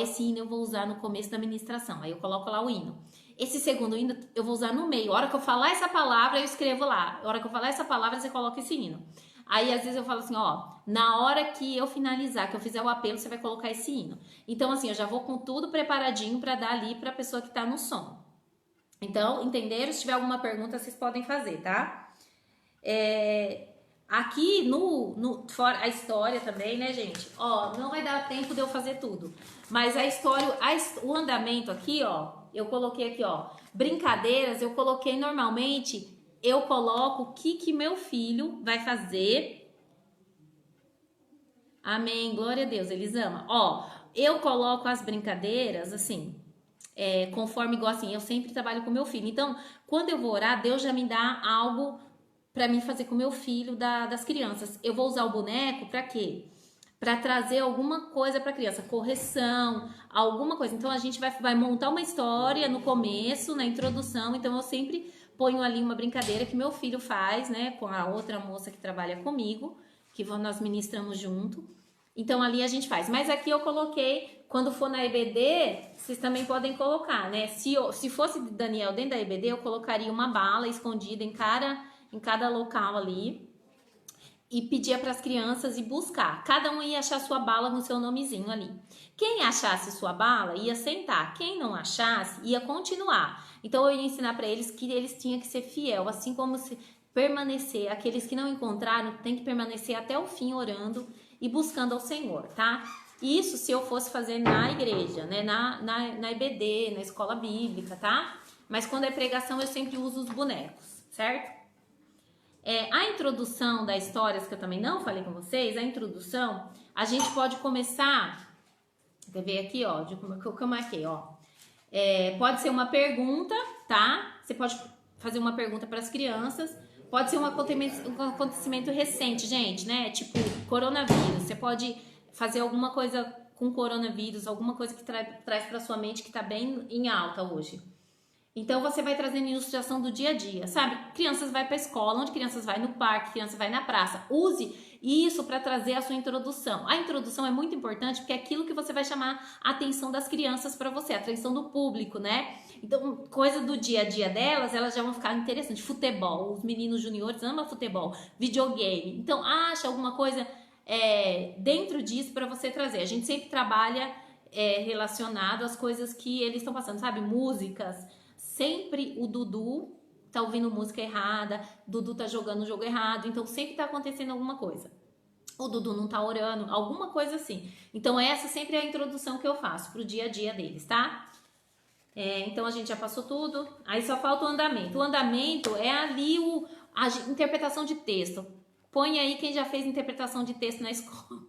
esse hino eu vou usar no começo da ministração, aí eu coloco lá o hino. Esse segundo hino eu vou usar no meio, a hora que eu falar essa palavra eu escrevo lá, a hora que eu falar essa palavra você coloca esse hino. Aí, às vezes, eu falo assim, na hora que eu finalizar, que eu fizer o apelo, você vai colocar esse hino. Então, assim, eu já vou com tudo preparadinho para dar ali para a pessoa que tá no som. Então, entenderam? Se tiver alguma pergunta, vocês podem fazer, tá? Aqui, fora a história também, né, gente? Não vai dar tempo de eu fazer tudo. Mas a história, o andamento aqui, eu coloquei aqui, brincadeiras, eu coloquei normalmente... Eu coloco o que meu filho vai fazer. Amém, glória a Deus, eles amam. Eu coloco as brincadeiras, assim, conforme igual assim, eu sempre trabalho com meu filho. Então, quando eu vou orar, Deus já me dá algo para mim fazer com meu filho das crianças. Eu vou usar o boneco para quê? Para trazer alguma coisa para a criança, correção, alguma coisa. Então, a gente vai montar uma história no começo, na introdução. Então, eu sempre... ponho ali uma brincadeira que meu filho faz, né, com a outra moça que trabalha comigo, que nós ministramos junto. Então, ali a gente faz. Mas aqui eu coloquei, quando for na EBD, vocês também podem colocar, né? Se fosse Daniel dentro da EBD, eu colocaria uma bala escondida em cada local ali. E pedia para as crianças ir buscar. Cada um ia achar sua bala com seu nomezinho ali. Quem achasse sua bala ia sentar. Quem não achasse ia continuar. Então eu ia ensinar para eles que eles tinham que ser fiel, assim como se permanecer. Aqueles que não encontraram tem que permanecer até o fim orando e buscando ao Senhor, tá? Isso se eu fosse fazer na igreja, né? Na EBD, na escola bíblica, tá? Mas quando é pregação eu sempre uso os bonecos, certo? A introdução da história, que eu também não falei com vocês, a introdução, a gente pode começar, quer ver aqui, que eu marquei, pode ser uma pergunta, tá? Você pode fazer uma pergunta para as crianças, pode ser um acontecimento recente, gente, né? Tipo, coronavírus, você pode fazer alguma coisa com coronavírus, alguma coisa que traz para sua mente que tá bem em alta hoje. Então você vai trazendo ilustração do dia a dia, sabe? Crianças vai para a escola, onde crianças vai no parque, criança vai na praça. Use isso para trazer a sua introdução. A introdução é muito importante porque é aquilo que você vai chamar a atenção das crianças para você, a atenção do público, né? Então, coisa do dia a dia delas, elas já vão ficar interessantes. Futebol, os meninos juniores amam futebol, videogame. Então, acha alguma coisa dentro disso para você trazer. A gente sempre trabalha relacionado às coisas que eles estão passando, sabe? Músicas. Sempre o Dudu tá ouvindo música errada, o Dudu tá jogando o jogo errado, então sempre tá acontecendo alguma coisa. O Dudu não tá orando, alguma coisa assim. Então essa sempre é a introdução que eu faço pro dia a dia deles, tá? Então a gente já passou tudo, aí só falta o andamento. O andamento é ali a interpretação de texto. Põe aí quem já fez interpretação de texto na escola.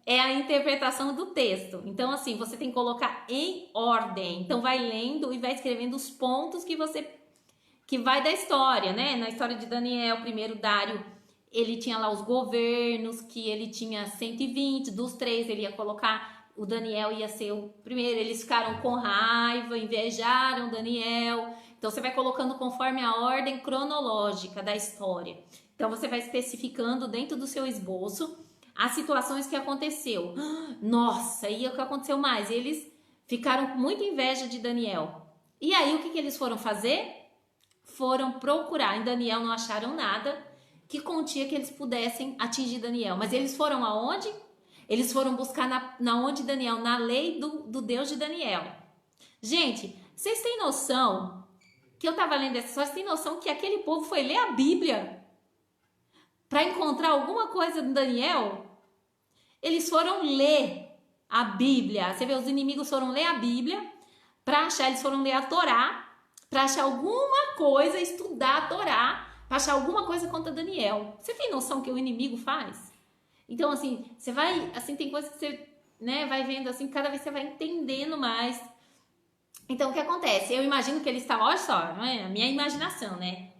É a interpretação do texto. Então, assim, você tem que colocar em ordem. Então, vai lendo e vai escrevendo os pontos que vai da história, né? Na história de Daniel, primeiro Dário, ele tinha lá os governos, que ele tinha 120, dos 3 ele ia colocar, o Daniel ia ser o primeiro, eles ficaram com raiva, invejaram Daniel. Então, você vai colocando conforme a ordem cronológica da história. Então, você vai especificando dentro do seu esboço as situações que aconteceu. Nossa, e o que aconteceu mais? Eles ficaram com muita inveja de Daniel. E aí, o que eles foram fazer? Foram procurar. Em Daniel não acharam nada que continha que eles pudessem atingir Daniel. Mas eles foram aonde? Eles foram buscar na onde Daniel? Na lei do Deus de Daniel. Gente, vocês têm noção que eu tava lendo essa história, vocês têm noção que aquele povo foi ler a Bíblia para encontrar alguma coisa no Daniel? Eles foram ler a Bíblia. Você vê, os inimigos foram ler a Bíblia para achar, eles foram ler a Torá para achar alguma coisa, estudar a Torá para achar alguma coisa contra Daniel. Você tem noção que o inimigo faz? Então, assim, você vai, assim, tem coisas que você, né, vai vendo, assim, cada vez você vai entendendo mais. Então, o que acontece? Eu imagino que eles estavam, olha só, não é a minha imaginação, né?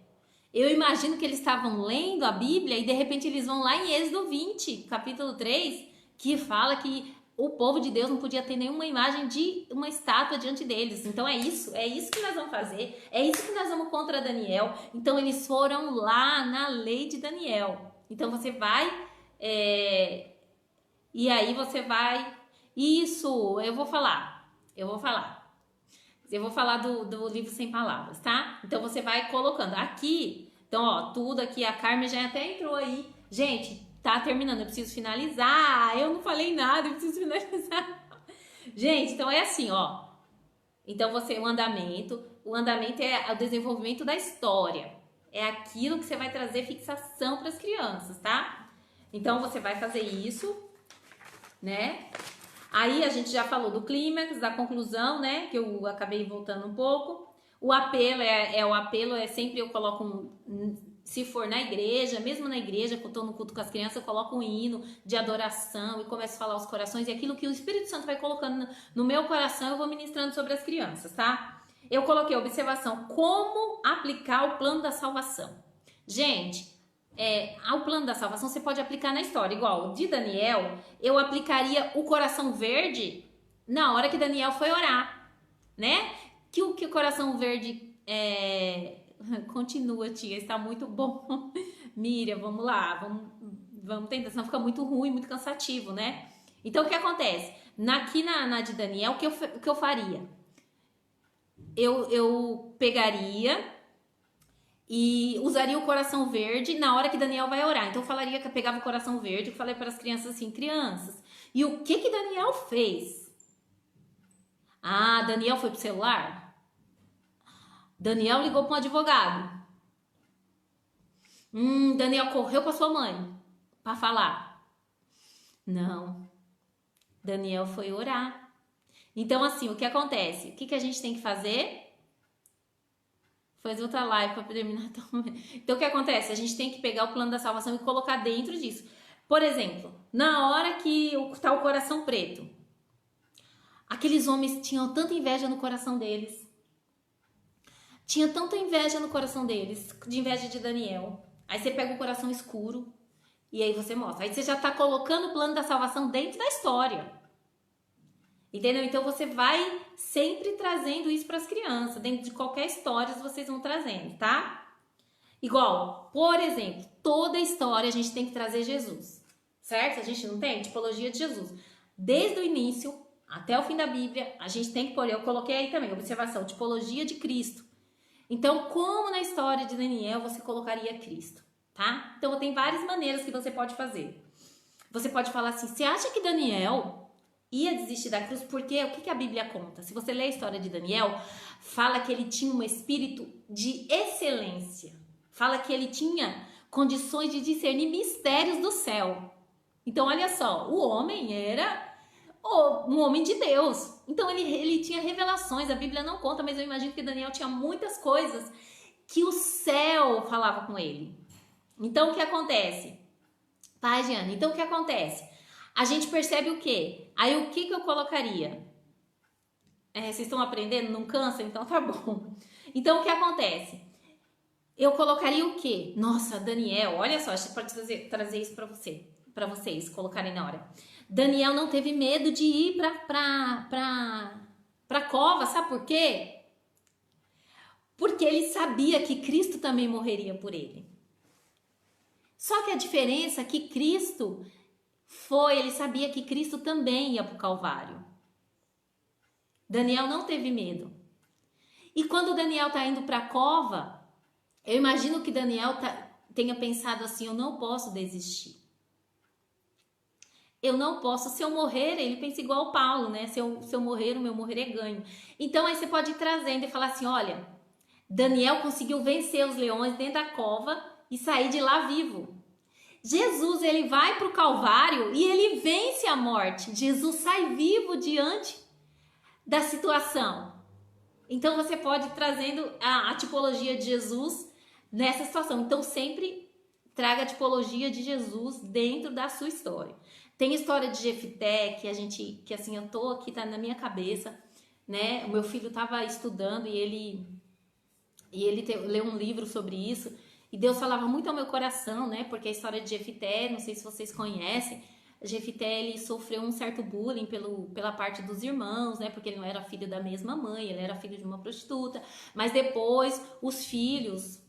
Eu imagino que eles estavam lendo a Bíblia e de repente eles vão lá em Êxodo 20, capítulo 3, que fala que o povo de Deus não podia ter nenhuma imagem de uma estátua diante deles. Então é isso que nós vamos fazer, é isso que nós vamos contra Daniel. Então eles foram lá na lei de Daniel. Então você vai, e aí você vai, isso, eu vou falar do livro Sem Palavras, tá? Então você vai colocando aqui, então ó, tudo aqui, a Carmen já até entrou aí. Gente, tá terminando, eu preciso finalizar, eu não falei nada, eu preciso finalizar. Gente, então é assim, ó. Então o andamento é o desenvolvimento da história. É aquilo que você vai trazer fixação para as crianças, tá? Então você vai fazer isso, né? Aí a gente já falou do clímax, da conclusão, né? Que eu acabei voltando um pouco. O apelo é sempre eu coloco se for na igreja, mesmo na igreja, quando eu tô no culto com as crianças, eu coloco um hino de adoração e começo a falar os corações, e aquilo que o Espírito Santo vai colocando no meu coração, eu vou ministrando sobre as crianças, tá? Eu coloquei a observação, como aplicar o plano da salvação. Gente, ao plano da salvação você pode aplicar na história, igual de Daniel, eu aplicaria o coração verde na hora que Daniel foi orar, né? Que o coração verde continua, tia, está muito bom. Miriam, vamos lá, vamos tentar, senão fica muito ruim, muito cansativo, né? Então o que acontece? Aqui na de Daniel, o que eu faria? Eu pegaria e usaria o coração verde na hora que Daniel vai orar. Então eu falaria que eu pegava o coração verde e falei para as crianças assim, crianças, e o que Daniel fez? Ah, Daniel foi pro celular? Daniel ligou para um advogado. Daniel correu com a sua mãe para falar. Não. Daniel foi orar. Então assim, o que acontece? O que a gente tem que fazer? Faz outra live para terminar também. Então, o que acontece? A gente tem que pegar o plano da salvação e colocar dentro disso. Por exemplo, na hora que tá o coração preto, aqueles homens tinham tanta inveja no coração deles. Tinha tanta inveja no coração deles, de inveja de Daniel. Aí você pega o coração escuro e aí você mostra. Aí você já tá colocando o plano da salvação dentro da história. Entendeu? Então você vai sempre trazendo isso para as crianças. Dentro de qualquer história vocês vão trazendo, tá? Igual, por exemplo, toda história a gente tem que trazer Jesus. Certo? A gente não tem tipologia de Jesus. Desde o início até o fim da Bíblia, a gente tem que pôr, eu coloquei aí também, observação, tipologia de Cristo. Então, como na história de Daniel você colocaria Cristo, tá? Então, tem várias maneiras que você pode fazer. Você pode falar assim, você acha que Daniel ia desistir da cruz? Porque o que a Bíblia conta? Se você ler a história de Daniel, fala que ele tinha um espírito de excelência. Fala que ele tinha condições de discernir mistérios do céu. Então, olha só, o homem era um homem de Deus. Então, ele tinha revelações, a Bíblia não conta, mas eu imagino que Daniel tinha muitas coisas que o céu falava com ele. Então, o que acontece? Tá, Giane? Então, o que acontece? A gente percebe o quê? Aí, o que eu colocaria? Vocês estão aprendendo? Não cansa? Então, tá bom. Então, o que acontece? Eu colocaria o quê? Nossa, Daniel, olha só, a gente pode trazer isso para vocês colocarem na hora. Daniel não teve medo de ir pra cova, sabe por quê? Porque ele sabia que Cristo também morreria por ele. Só que a diferença é que Cristo ele sabia que Cristo também ia para o Calvário. Daniel não teve medo. E quando Daniel está indo para a cova, eu imagino que Daniel tenha pensado assim, eu não posso desistir. Eu não posso, se eu morrer, ele pensa igual o Paulo, né? Se eu morrer, o meu morrer é ganho. Então aí você pode ir trazendo e falar assim, olha, Daniel conseguiu vencer os leões dentro da cova e sair de lá vivo. Jesus, ele vai para o Calvário e ele vence a morte. Jesus sai vivo diante da situação. Então você pode ir trazendo a tipologia de Jesus nessa situação. Então sempre traga a tipologia de Jesus dentro da sua história. Tem história de Jefité que assim, eu tô aqui, tá na minha cabeça, né? O meu filho tava estudando e ele leu um livro sobre isso e Deus falava muito ao meu coração, né? Porque a história de Jefité, não sei se vocês conhecem, Jefité, ele sofreu um certo bullying pela parte dos irmãos, né? Porque ele não era filho da mesma mãe, ele era filho de uma prostituta. Mas depois, os filhos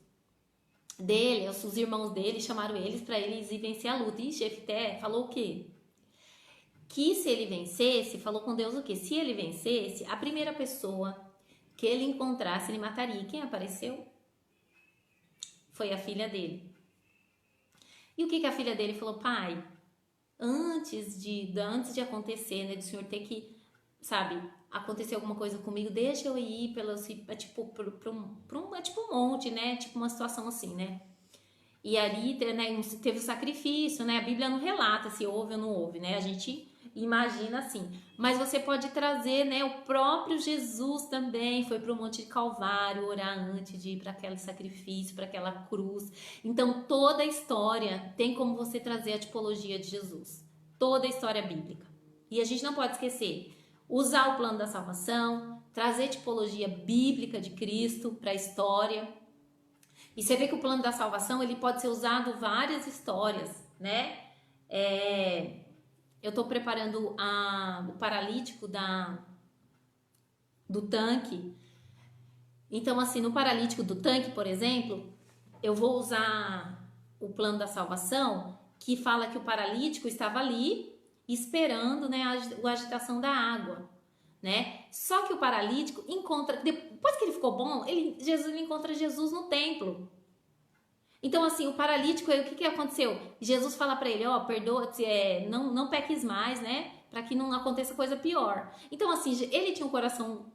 dele, os irmãos dele, chamaram eles para eles ir vencer a luta. E Jefité falou o quê? Que se ele vencesse, falou com Deus o quê? Se ele vencesse, a primeira pessoa que ele encontrasse, ele mataria. E quem apareceu? Foi a filha dele. E o que a filha dele falou? Pai, antes de acontecer, né, do senhor ter que, sabe, acontecer alguma coisa comigo, deixa eu ir tipo um monte, né, tipo uma situação assim, né. E ali, né, teve o sacrifício, né, a Bíblia não relata se houve ou não houve, né, a gente imagina assim. Mas você pode trazer, né, o próprio Jesus também foi para o Monte de Calvário orar antes de ir para aquele sacrifício, para aquela cruz. Então toda a história tem como você trazer a tipologia de Jesus. Toda a história bíblica. E a gente não pode esquecer, usar o plano da salvação, trazer tipologia bíblica de Cristo para a história. E você vê que o plano da salvação, ele pode ser usado em várias histórias, né? Eu estou preparando o paralítico do tanque. Então, assim, no paralítico do tanque, por exemplo, eu vou usar o plano da salvação, que fala que o paralítico estava ali esperando, né, a agitação da água, né? Só que o paralítico encontra, depois que ele ficou bom, Jesus encontra Jesus no templo. Então, assim, o paralítico, o que aconteceu? Jesus fala para ele, perdoa, não peques mais, né? Para que não aconteça coisa pior. Então, assim, ele tinha um coração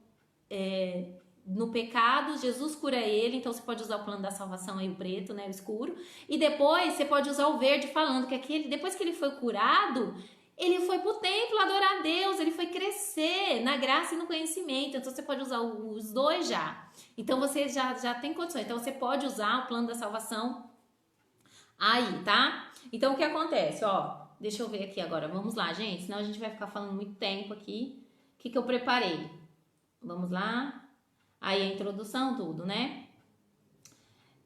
no pecado, Jesus cura ele, então você pode usar o plano da salvação aí, o preto, né, o escuro. E depois você pode usar o verde, falando que depois que ele foi curado, ele foi pro templo adorar a Deus, ele foi crescer na graça e no conhecimento. Então você pode usar os dois já. Então você já tem condições. Então você pode usar o plano da salvação aí, tá? Então o que acontece? Deixa eu ver aqui agora. Vamos lá, gente. Senão a gente vai ficar falando muito tempo aqui. O que eu preparei? Vamos lá. Aí a introdução, tudo, né?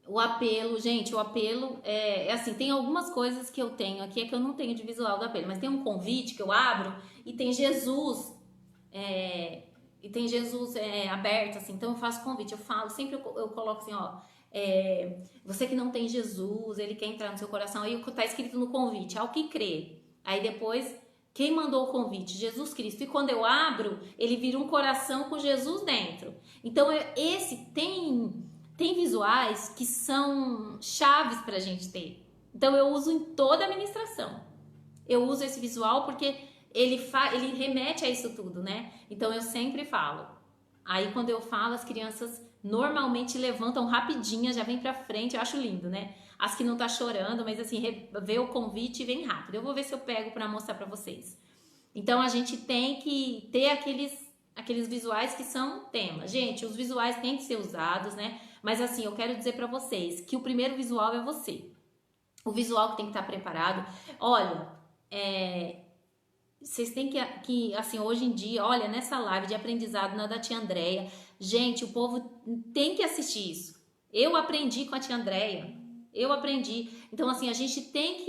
O apelo, gente, o apelo é assim, tem algumas coisas que eu tenho aqui, que eu não tenho de visual do apelo, mas tem um convite que eu abro e tem Jesus e tem Jesus aberto, assim, então eu faço convite, eu falo, sempre eu coloco assim, ó, você que não tem Jesus, ele quer entrar no seu coração, aí tá escrito no convite, ao que crê. Aí depois, quem mandou o convite? Jesus Cristo. E quando eu abro, ele vira um coração com Jesus dentro. Então, tem visuais que são chaves pra gente ter. Então, eu uso em toda a ministração. Eu uso esse visual porque ele remete a isso tudo, né? Então, eu sempre falo. Aí, quando eu falo, as crianças normalmente levantam rapidinho, já vem pra frente, eu acho lindo, né? As que não tá chorando, mas assim, vê o convite e vem rápido. Eu vou ver se eu pego pra mostrar pra vocês. Então, a gente tem que ter aqueles visuais que são temas. Gente, os visuais têm que ser usados, né? Mas assim, eu quero dizer pra vocês que o primeiro visual é você. O visual que tem que estar preparado. Olha, vocês têm que, assim, hoje em dia, olha, nessa live de aprendizado da tia Andréia, gente, o povo tem que assistir isso. Eu aprendi com a tia Andréia. Eu aprendi. Então, assim, a gente tem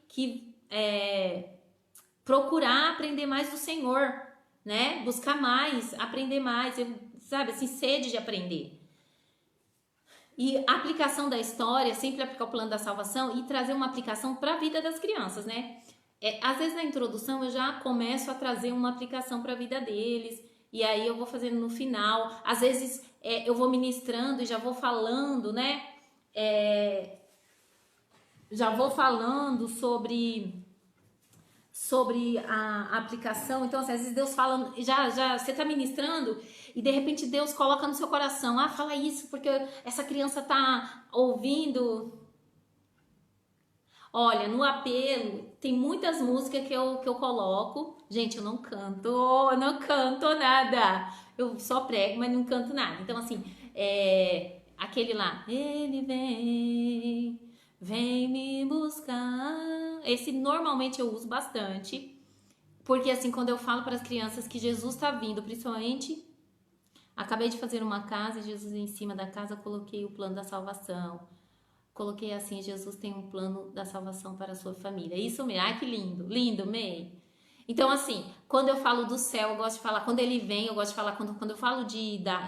que procurar aprender mais do Senhor, né? Buscar mais, aprender mais, sabe, assim, sede de aprender. E a aplicação da história, sempre aplicar o plano da salvação e trazer uma aplicação para a vida das crianças, né? Às vezes na introdução eu já começo a trazer uma aplicação para a vida deles, e aí eu vou fazendo no final. Às vezes eu vou ministrando e já vou falando, né? Já vou falando sobre a aplicação. Então, assim, às vezes Deus fala, já você tá ministrando e de repente Deus coloca no seu coração, fala isso porque essa criança tá ouvindo. Olha, no apelo tem muitas músicas que eu coloco. Gente, eu não canto nada. Eu só prego, mas não canto nada. Então, assim, aquele lá, ele vem me buscar. Esse normalmente eu uso bastante, porque assim, quando eu falo para as crianças que Jesus está vindo, principalmente, acabei de fazer uma casa, Jesus em cima da casa, coloquei o plano da salvação. Coloquei assim, Jesus tem um plano da salvação para a sua família. Isso mesmo, ai que lindo, lindo, May. Então assim, quando eu falo do céu, eu gosto de falar, quando ele vem, eu gosto de falar, quando eu falo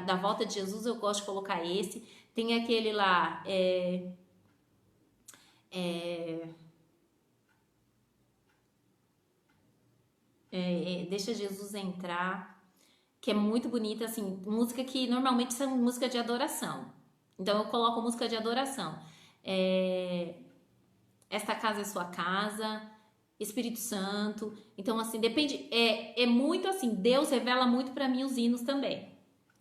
da volta de Jesus, eu gosto de colocar esse. Tem aquele lá, deixa Jesus entrar, que é muito bonita, assim, música que normalmente são música de adoração. Então eu coloco música de adoração. Esta casa é sua casa, Espírito Santo. Então assim, depende, é muito assim, Deus revela muito para mim os hinos também,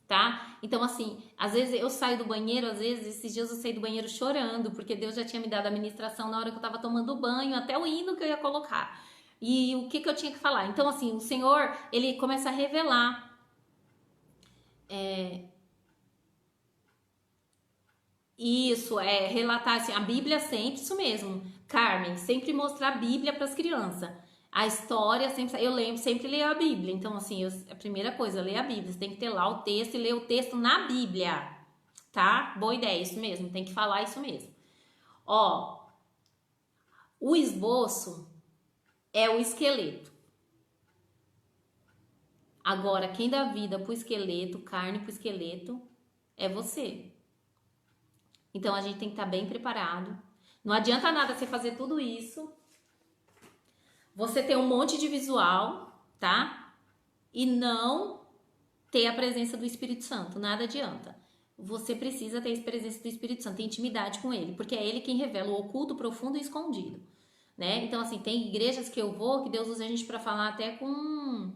tá? Então assim, às vezes eu saio do banheiro, às vezes esses dias eu saí do banheiro chorando, porque Deus já tinha me dado a ministração na hora que eu tava tomando banho, até o hino que eu ia colocar. E o que eu tinha que falar? Então assim, o Senhor, ele começa a revelar isso, relatar assim, a Bíblia sempre, isso mesmo, Carmen, sempre mostrar a Bíblia para as crianças. A história sempre, eu lembro, sempre ler a Bíblia. Então, assim, a primeira coisa, ler a Bíblia. Você tem que ter lá o texto e ler o texto na Bíblia, tá? Boa ideia, isso mesmo, tem que falar isso mesmo. Ó, o esboço é o esqueleto. Agora, quem dá vida pro esqueleto, carne pro esqueleto, é você. Então a gente tem que estar bem preparado. Não adianta nada você fazer tudo isso, você ter um monte de visual, tá? E não ter a presença do Espírito Santo. Nada adianta. Você precisa ter a presença do Espírito Santo, ter intimidade com ele, porque é ele quem revela o oculto, profundo e escondido, né? Então assim, tem igrejas que eu vou que Deus usa a gente para falar até com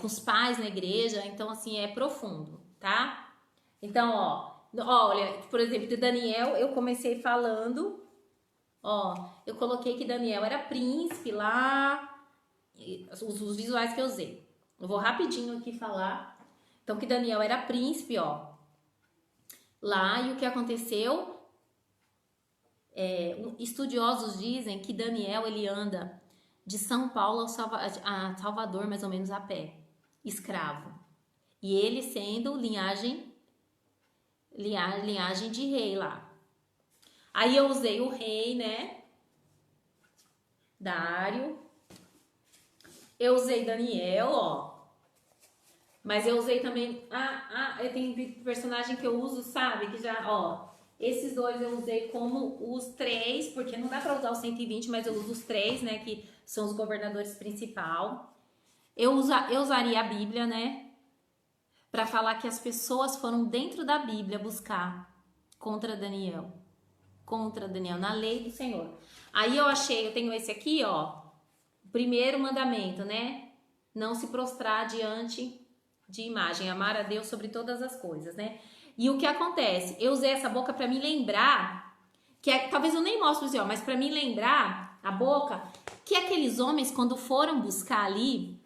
os pais na igreja. Então assim, é profundo, tá? Então, olha, por exemplo, de Daniel, eu comecei falando, eu coloquei que Daniel era príncipe lá, os visuais que eu usei. Eu vou rapidinho aqui falar. Então, que Daniel era príncipe, lá, e o que aconteceu? Estudiosos dizem que Daniel, ele anda de São Paulo a Salvador, mais ou menos a pé, escravo. E ele sendo linhagem de rei lá. Aí eu usei o rei, né? Dário. Eu usei Daniel, Mas eu usei também, eu tenho personagem que eu uso, sabe, que já, ó, esses dois eu usei como os três, porque não dá pra usar os 120, mas eu uso os três, né, que são os governadores principal. Eu usaria a Bíblia, né, pra falar que as pessoas foram dentro da Bíblia buscar contra Daniel, na lei do Senhor. Aí eu tenho esse aqui, ó, o primeiro mandamento, né, não se prostrar diante de imagem, amar a Deus sobre todas as coisas, né? E o que acontece? Eu usei essa boca para me lembrar, talvez eu nem mostre, ó, mas para me lembrar a boca, que aqueles homens, quando foram buscar ali,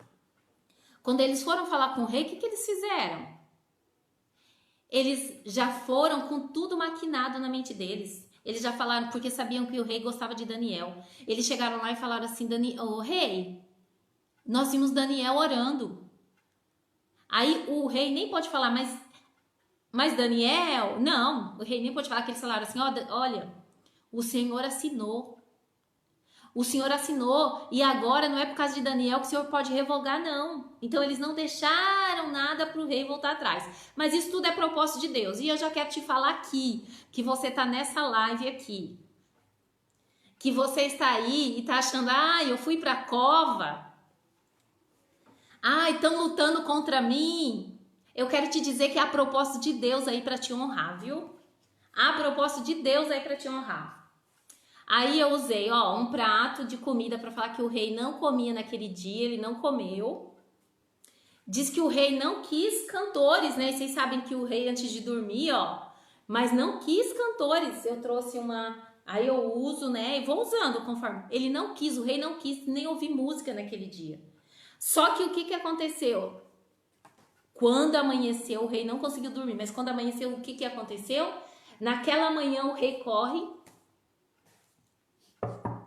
quando eles foram falar com o rei, o que eles fizeram? Eles já foram com tudo maquinado na mente deles. Eles já falaram, porque sabiam que o rei gostava de Daniel. Eles chegaram lá e falaram assim, ô rei, nós vimos Daniel orando. Aí o rei nem pode falar, mas Daniel, não, o rei nem pode falar, que eles falaram assim, olha, o Senhor assinou e agora não é por causa de Daniel que o Senhor pode revogar, não. Então eles não deixaram nada para o rei voltar atrás, mas isso tudo é propósito de Deus. E eu já quero te falar aqui, que você tá nessa live aqui, que você está aí e tá achando, eu fui pra cova, estão lutando contra mim. Eu quero te dizer que há propósito de Deus aí para te honrar, viu? Há propósito de Deus aí para te honrar. Aí eu usei, ó, um prato de comida para falar que o rei não comia naquele dia, ele não comeu. Diz que o rei não quis cantores, né? E vocês sabem que o rei antes de dormir, ó, mas não quis cantores. Eu trouxe aí eu uso, né? E vou usando conforme. O rei não quis nem ouvir música naquele dia. Só que o que aconteceu? Quando amanheceu, o rei não conseguiu dormir, mas quando amanheceu, o que aconteceu? Naquela manhã o rei corre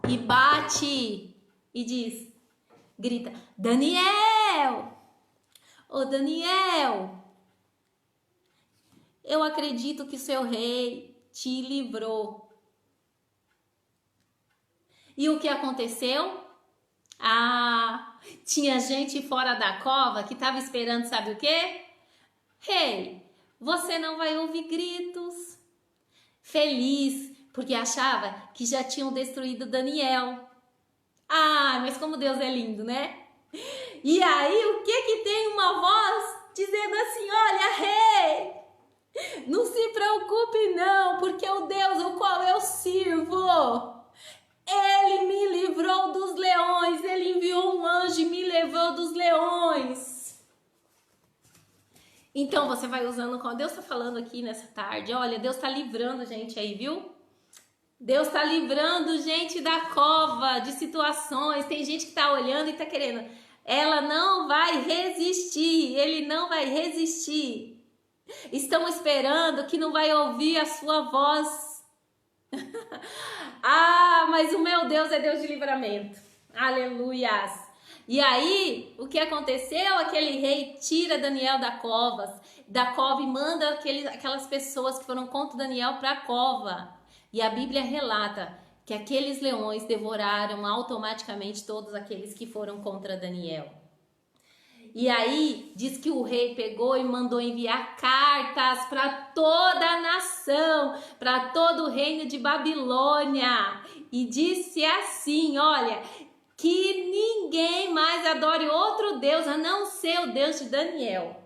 e bate e grita, Daniel! Ô Daniel, eu acredito que seu rei te livrou. E o que aconteceu? Tinha gente fora da cova que estava esperando, sabe o quê? Rei, você não vai ouvir gritos. Feliz, porque achava que já tinham destruído Daniel. Mas como Deus é lindo, né? E aí, o que tem uma voz dizendo assim, olha, rei, não se preocupe não, porque o Deus o qual eu sirvo, ele me livrou dos leões, ele enviou um anjo e me levou dos leões. Então você vai usando, quando Deus está falando aqui nessa tarde, olha, Deus está livrando gente aí, viu? Deus está livrando gente da cova, de situações. Tem gente que está olhando e está querendo. Ela não vai resistir, ele não vai resistir. Estão esperando que não vai ouvir a sua voz. Mas o meu Deus é Deus de livramento. Aleluias. E aí, o que aconteceu? Aquele rei tira Daniel da cova e manda aquelas pessoas que foram contra Daniel para a cova. E a Bíblia relata que aqueles leões devoraram automaticamente todos aqueles que foram contra Daniel. E aí, diz que o rei pegou e mandou enviar cartas para toda a nação, para todo o reino de Babilônia. E disse assim, olha, que ninguém mais adore outro Deus a não ser o Deus de Daniel.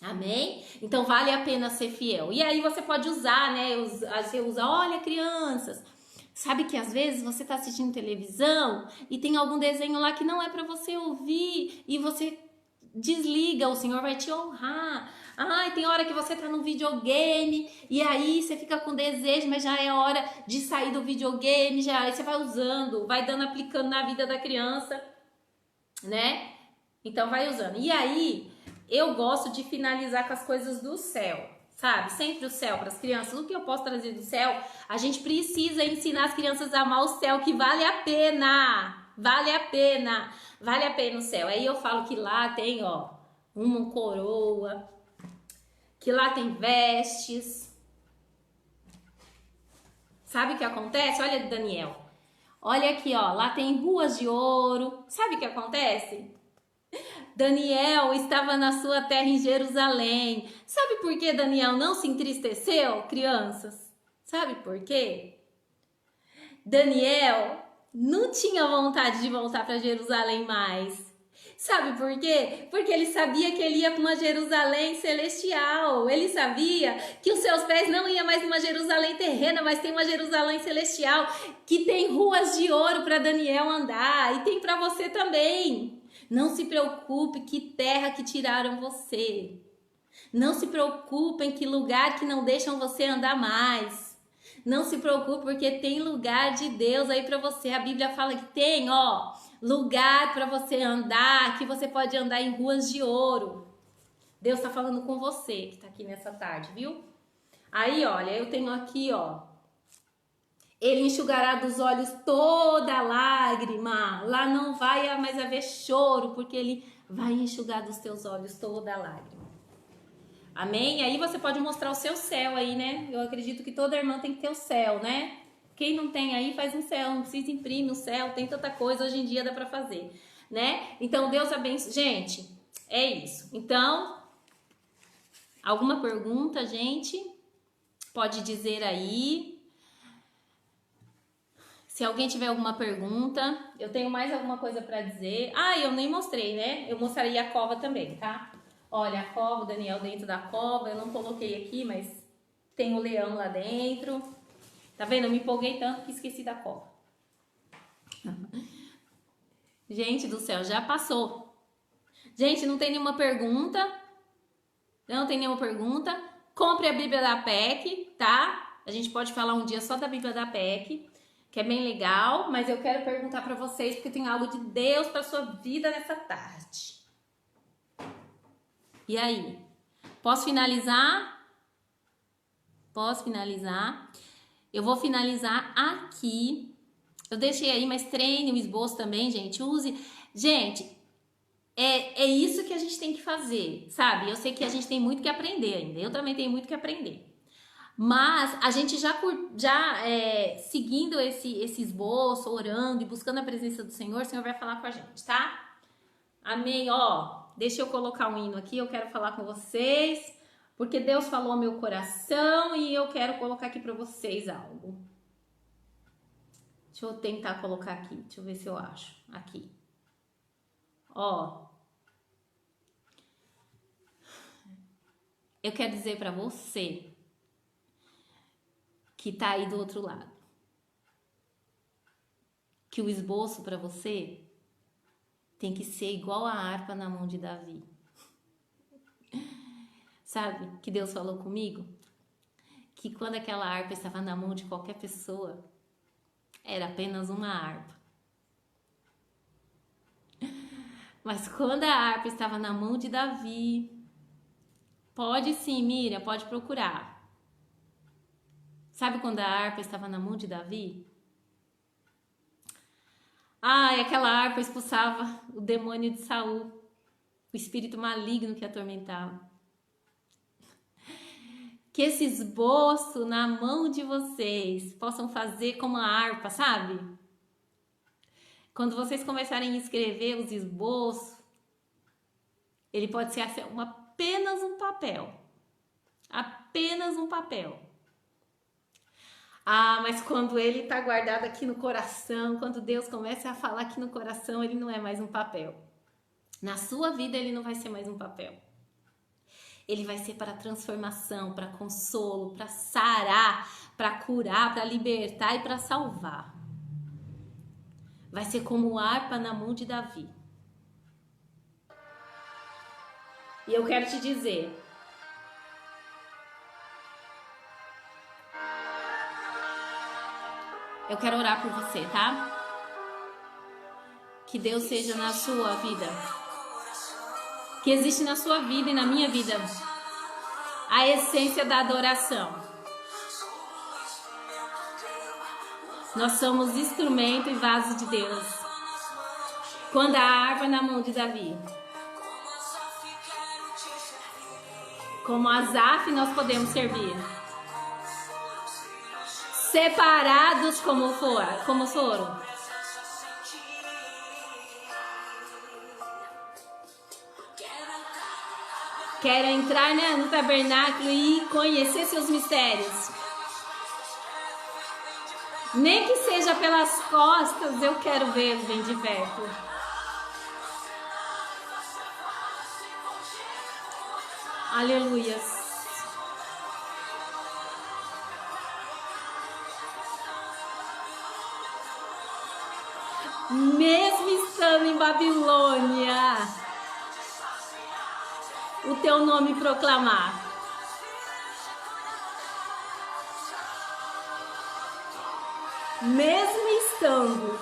Amém? Então vale a pena ser fiel. E aí você pode usar, né? Você usa, olha, crianças, sabe que às vezes você tá assistindo televisão e tem algum desenho lá que não é para você ouvir e você desliga, o Senhor vai te honrar. Tem hora que você tá no videogame e aí você fica com desejo, mas já é hora de sair do videogame, aí você vai usando, vai aplicando na vida da criança, né? Então vai usando. E aí, eu gosto de finalizar com as coisas do céu, sabe? Sempre o céu para as crianças. O que eu posso trazer do céu? A gente precisa ensinar as crianças a amar o céu, que vale a pena. Vale a pena. Vale a pena o céu. Aí eu falo que lá tem, ó, uma coroa, que lá tem vestes. Sabe o que acontece? Olha, Daniel. Olha aqui, ó, lá tem ruas de ouro. Sabe o que acontece? Daniel estava na sua terra em Jerusalém. Sabe por que Daniel não se entristeceu, crianças? Sabe por quê? Daniel não tinha vontade de voltar para Jerusalém mais. Sabe por quê? Porque ele sabia que ele ia para uma Jerusalém celestial. Ele sabia que os seus pés não iam mais numa Jerusalém terrena, mas tem uma Jerusalém celestial que tem ruas de ouro para Daniel andar e tem para você também. Não se preocupe que terra que tiraram você. Não se preocupe em que lugar que não deixam você andar mais. Não se preocupe porque tem lugar de Deus aí para você. A Bíblia fala que tem, ó, lugar para você andar, que você pode andar em ruas de ouro. Deus está falando com você que está aqui nessa tarde, viu? Aí, olha, eu tenho aqui, ó. Ele enxugará dos olhos toda lágrima. Lá não vai mais haver choro, porque ele vai enxugar dos teus olhos toda lágrima. Amém? Aí você pode mostrar o seu céu aí, né? Eu acredito que toda irmã tem que ter o céu, né? Quem não tem aí, faz um céu. Não precisa imprimir o céu. Tem tanta coisa, hoje em dia dá pra fazer, né? Então, Deus abençoe. Gente, é isso. Então, alguma pergunta, gente? Pode dizer aí. Se alguém tiver alguma pergunta, eu tenho mais alguma coisa pra dizer. Ah, eu nem mostrei, né? Eu mostraria a cova também, tá? Olha, a cova, o Daniel dentro da cova, eu não coloquei aqui, mas tem o leão lá dentro. Tá vendo? Eu me empolguei tanto que esqueci da cova. Gente do céu, já passou. Gente, não tem nenhuma pergunta? Não tem nenhuma pergunta? Compre a Bíblia da PEC, tá? A gente pode falar um dia só da Bíblia da PEC, que é bem legal, mas eu quero perguntar pra vocês, porque tem algo de Deus pra sua vida nessa tarde. E aí? Posso finalizar? Posso finalizar? Eu vou finalizar aqui. Eu deixei aí, mas treine o esboço também, gente. Use. Gente, é isso que a gente tem que fazer, sabe? Eu sei que a gente tem muito que aprender ainda. Eu também tenho muito que aprender. Mas a gente já seguindo esse esboço, orando e buscando a presença do Senhor, o Senhor vai falar com a gente, tá? Amém, ó. Deixa eu colocar um hino aqui, eu quero falar com vocês, porque Deus falou ao meu coração e eu quero colocar aqui para vocês algo. Deixa eu tentar colocar aqui, deixa eu ver se eu acho. Aqui. Ó. Eu quero dizer para você que tá aí do outro lado, que o esboço para você tem que ser igual a harpa na mão de Davi. Sabe que Deus falou comigo? Que quando aquela harpa estava na mão de qualquer pessoa, era apenas uma harpa. Mas quando a harpa estava na mão de Davi, pode sim, Miriam, pode procurar. Sabe quando a harpa estava na mão de Davi? E aquela harpa expulsava o demônio de Saul, o espírito maligno que atormentava. Que esse esboço na mão de vocês possam fazer como a harpa, sabe? Quando vocês começarem a escrever os esboços, ele pode ser apenas um papel. Apenas um papel. Mas quando ele está guardado aqui no coração, quando Deus começa a falar aqui no coração, ele não é mais um papel. Na sua vida, ele não vai ser mais um papel. Ele vai ser para transformação, para consolo, para sarar, para curar, para libertar e para salvar. Vai ser como harpa na mão de Davi. E eu quero te dizer, eu quero orar por você, tá? Que Deus seja na sua vida. Que existe na sua vida e na minha vida a essência da adoração. Nós somos instrumento e vaso de Deus. Quando a harpa na mão de Davi. Como Asaf nós podemos servir. Separados como foram. Quero entrar, né, no tabernáculo e conhecer seus mistérios. Nem que seja pelas costas, eu quero vê-lo bem de perto. Aleluias. Mesmo estando em Babilônia, o teu nome proclamar. Mesmo estando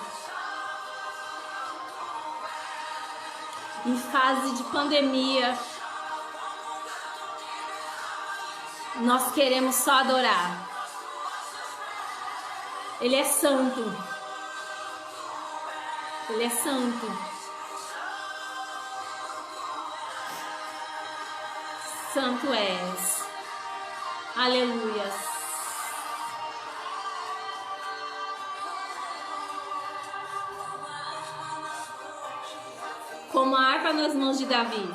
em fase de pandemia, nós queremos só adorar. Ele é santo. Ele é santo. Santo és. Aleluias. Como a harpa nas mãos de Davi.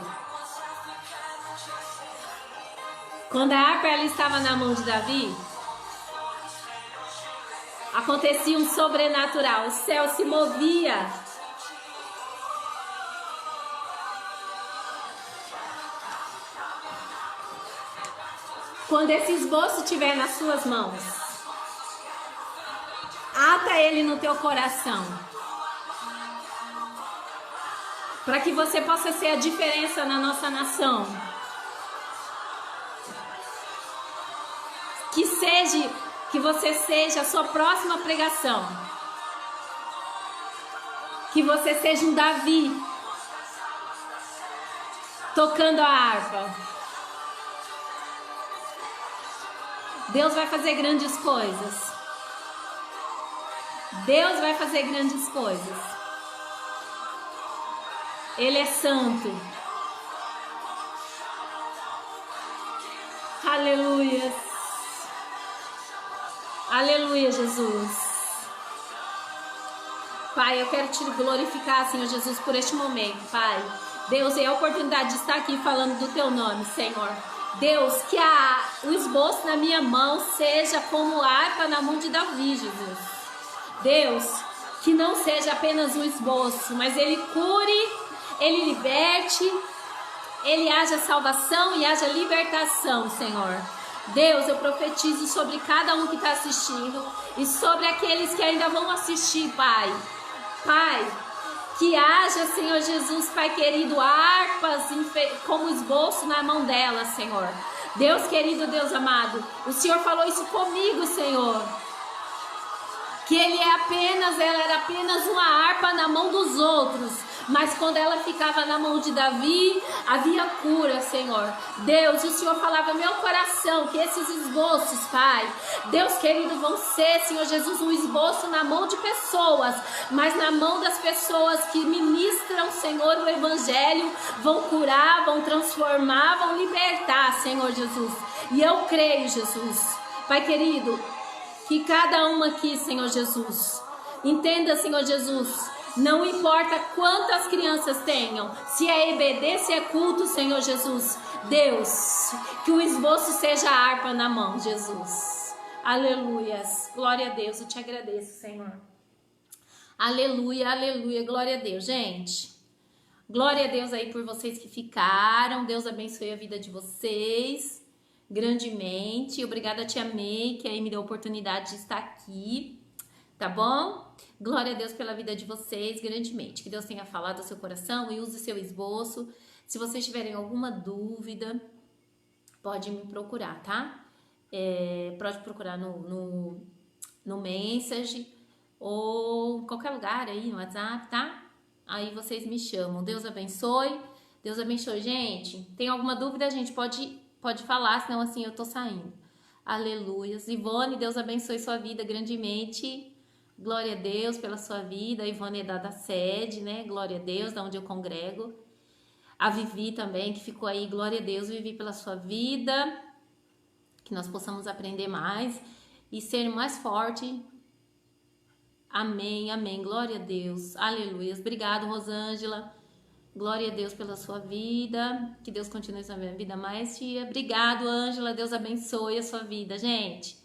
Quando a harpa ela estava na mão de Davi, acontecia um sobrenatural, o céu se movia. Quando esse esboço estiver nas suas mãos, ata ele no teu coração, para que você possa ser a diferença na nossa nação. Que você seja a sua próxima pregação. Que você seja um Davi tocando a harpa. Deus vai fazer grandes coisas. Deus vai fazer grandes coisas. Ele é santo. Aleluia. Aleluia, Jesus. Pai, eu quero te glorificar, Senhor Jesus, por este momento, Pai. Deus, é a oportunidade de estar aqui falando do teu nome, Senhor. Deus, que o esboço na minha mão seja como harpa na mão de Davi, Jesus. Deus, que não seja apenas um esboço, mas ele cure, ele liberte, ele haja salvação e haja libertação, Senhor. Deus, eu profetizo sobre cada um que está assistindo e sobre aqueles que ainda vão assistir, Pai. Pai, que haja, Senhor Jesus, Pai querido, harpas como esboço na mão dela, Senhor. Deus querido, Deus amado, o Senhor falou isso comigo, Senhor. Que ela era apenas uma harpa na mão dos outros. Mas quando ela ficava na mão de Davi, havia cura, Senhor. Deus, o Senhor falava meu coração que esses esboços, Pai, Deus querido, vão ser, Senhor Jesus, um esboço na mão de pessoas, mas na mão das pessoas que ministram, Senhor, o Evangelho, vão curar, vão transformar, vão libertar, Senhor Jesus. E eu creio, Jesus, Pai querido, que cada uma aqui, Senhor Jesus, entenda, Senhor Jesus, não importa quantas crianças tenham, se é EBD, se é culto, Senhor Jesus. Deus, que o esboço seja a harpa na mão, Jesus. Aleluias. Glória a Deus, eu te agradeço, Senhor. Aleluia, aleluia, glória a Deus. Gente, glória a Deus aí por vocês que ficaram. Deus abençoe a vida de vocês grandemente. Obrigada, Tia May, que aí me deu a oportunidade de estar aqui. Tá bom? Glória a Deus pela vida de vocês grandemente. Que Deus tenha falado ao seu coração e use o seu esboço. Se vocês tiverem alguma dúvida, pode me procurar, tá? Pode procurar no Message ou em qualquer lugar aí no WhatsApp, tá? Aí vocês me chamam. Deus abençoe. Deus abençoe, gente. Tem alguma dúvida, gente? Pode falar, senão assim eu tô saindo. Aleluia. Ivone, Deus abençoe sua vida grandemente. Glória a Deus pela sua vida. A Ivone é da sede, né? Glória a Deus, da onde eu congrego. A Vivi também, que ficou aí. Glória a Deus, Vivi, pela sua vida. Que nós possamos aprender mais e ser mais forte. Amém, amém. Glória a Deus. Aleluia. Obrigado, Rosângela. Glória a Deus pela sua vida. Que Deus continue na minha vida mais dia. Obrigado, Ângela. Deus abençoe a sua vida, gente.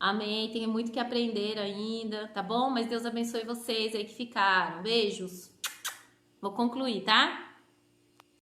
Amém. Tem muito que aprender ainda, tá bom? Mas Deus abençoe vocês aí que ficaram. Beijos. Vou concluir, tá?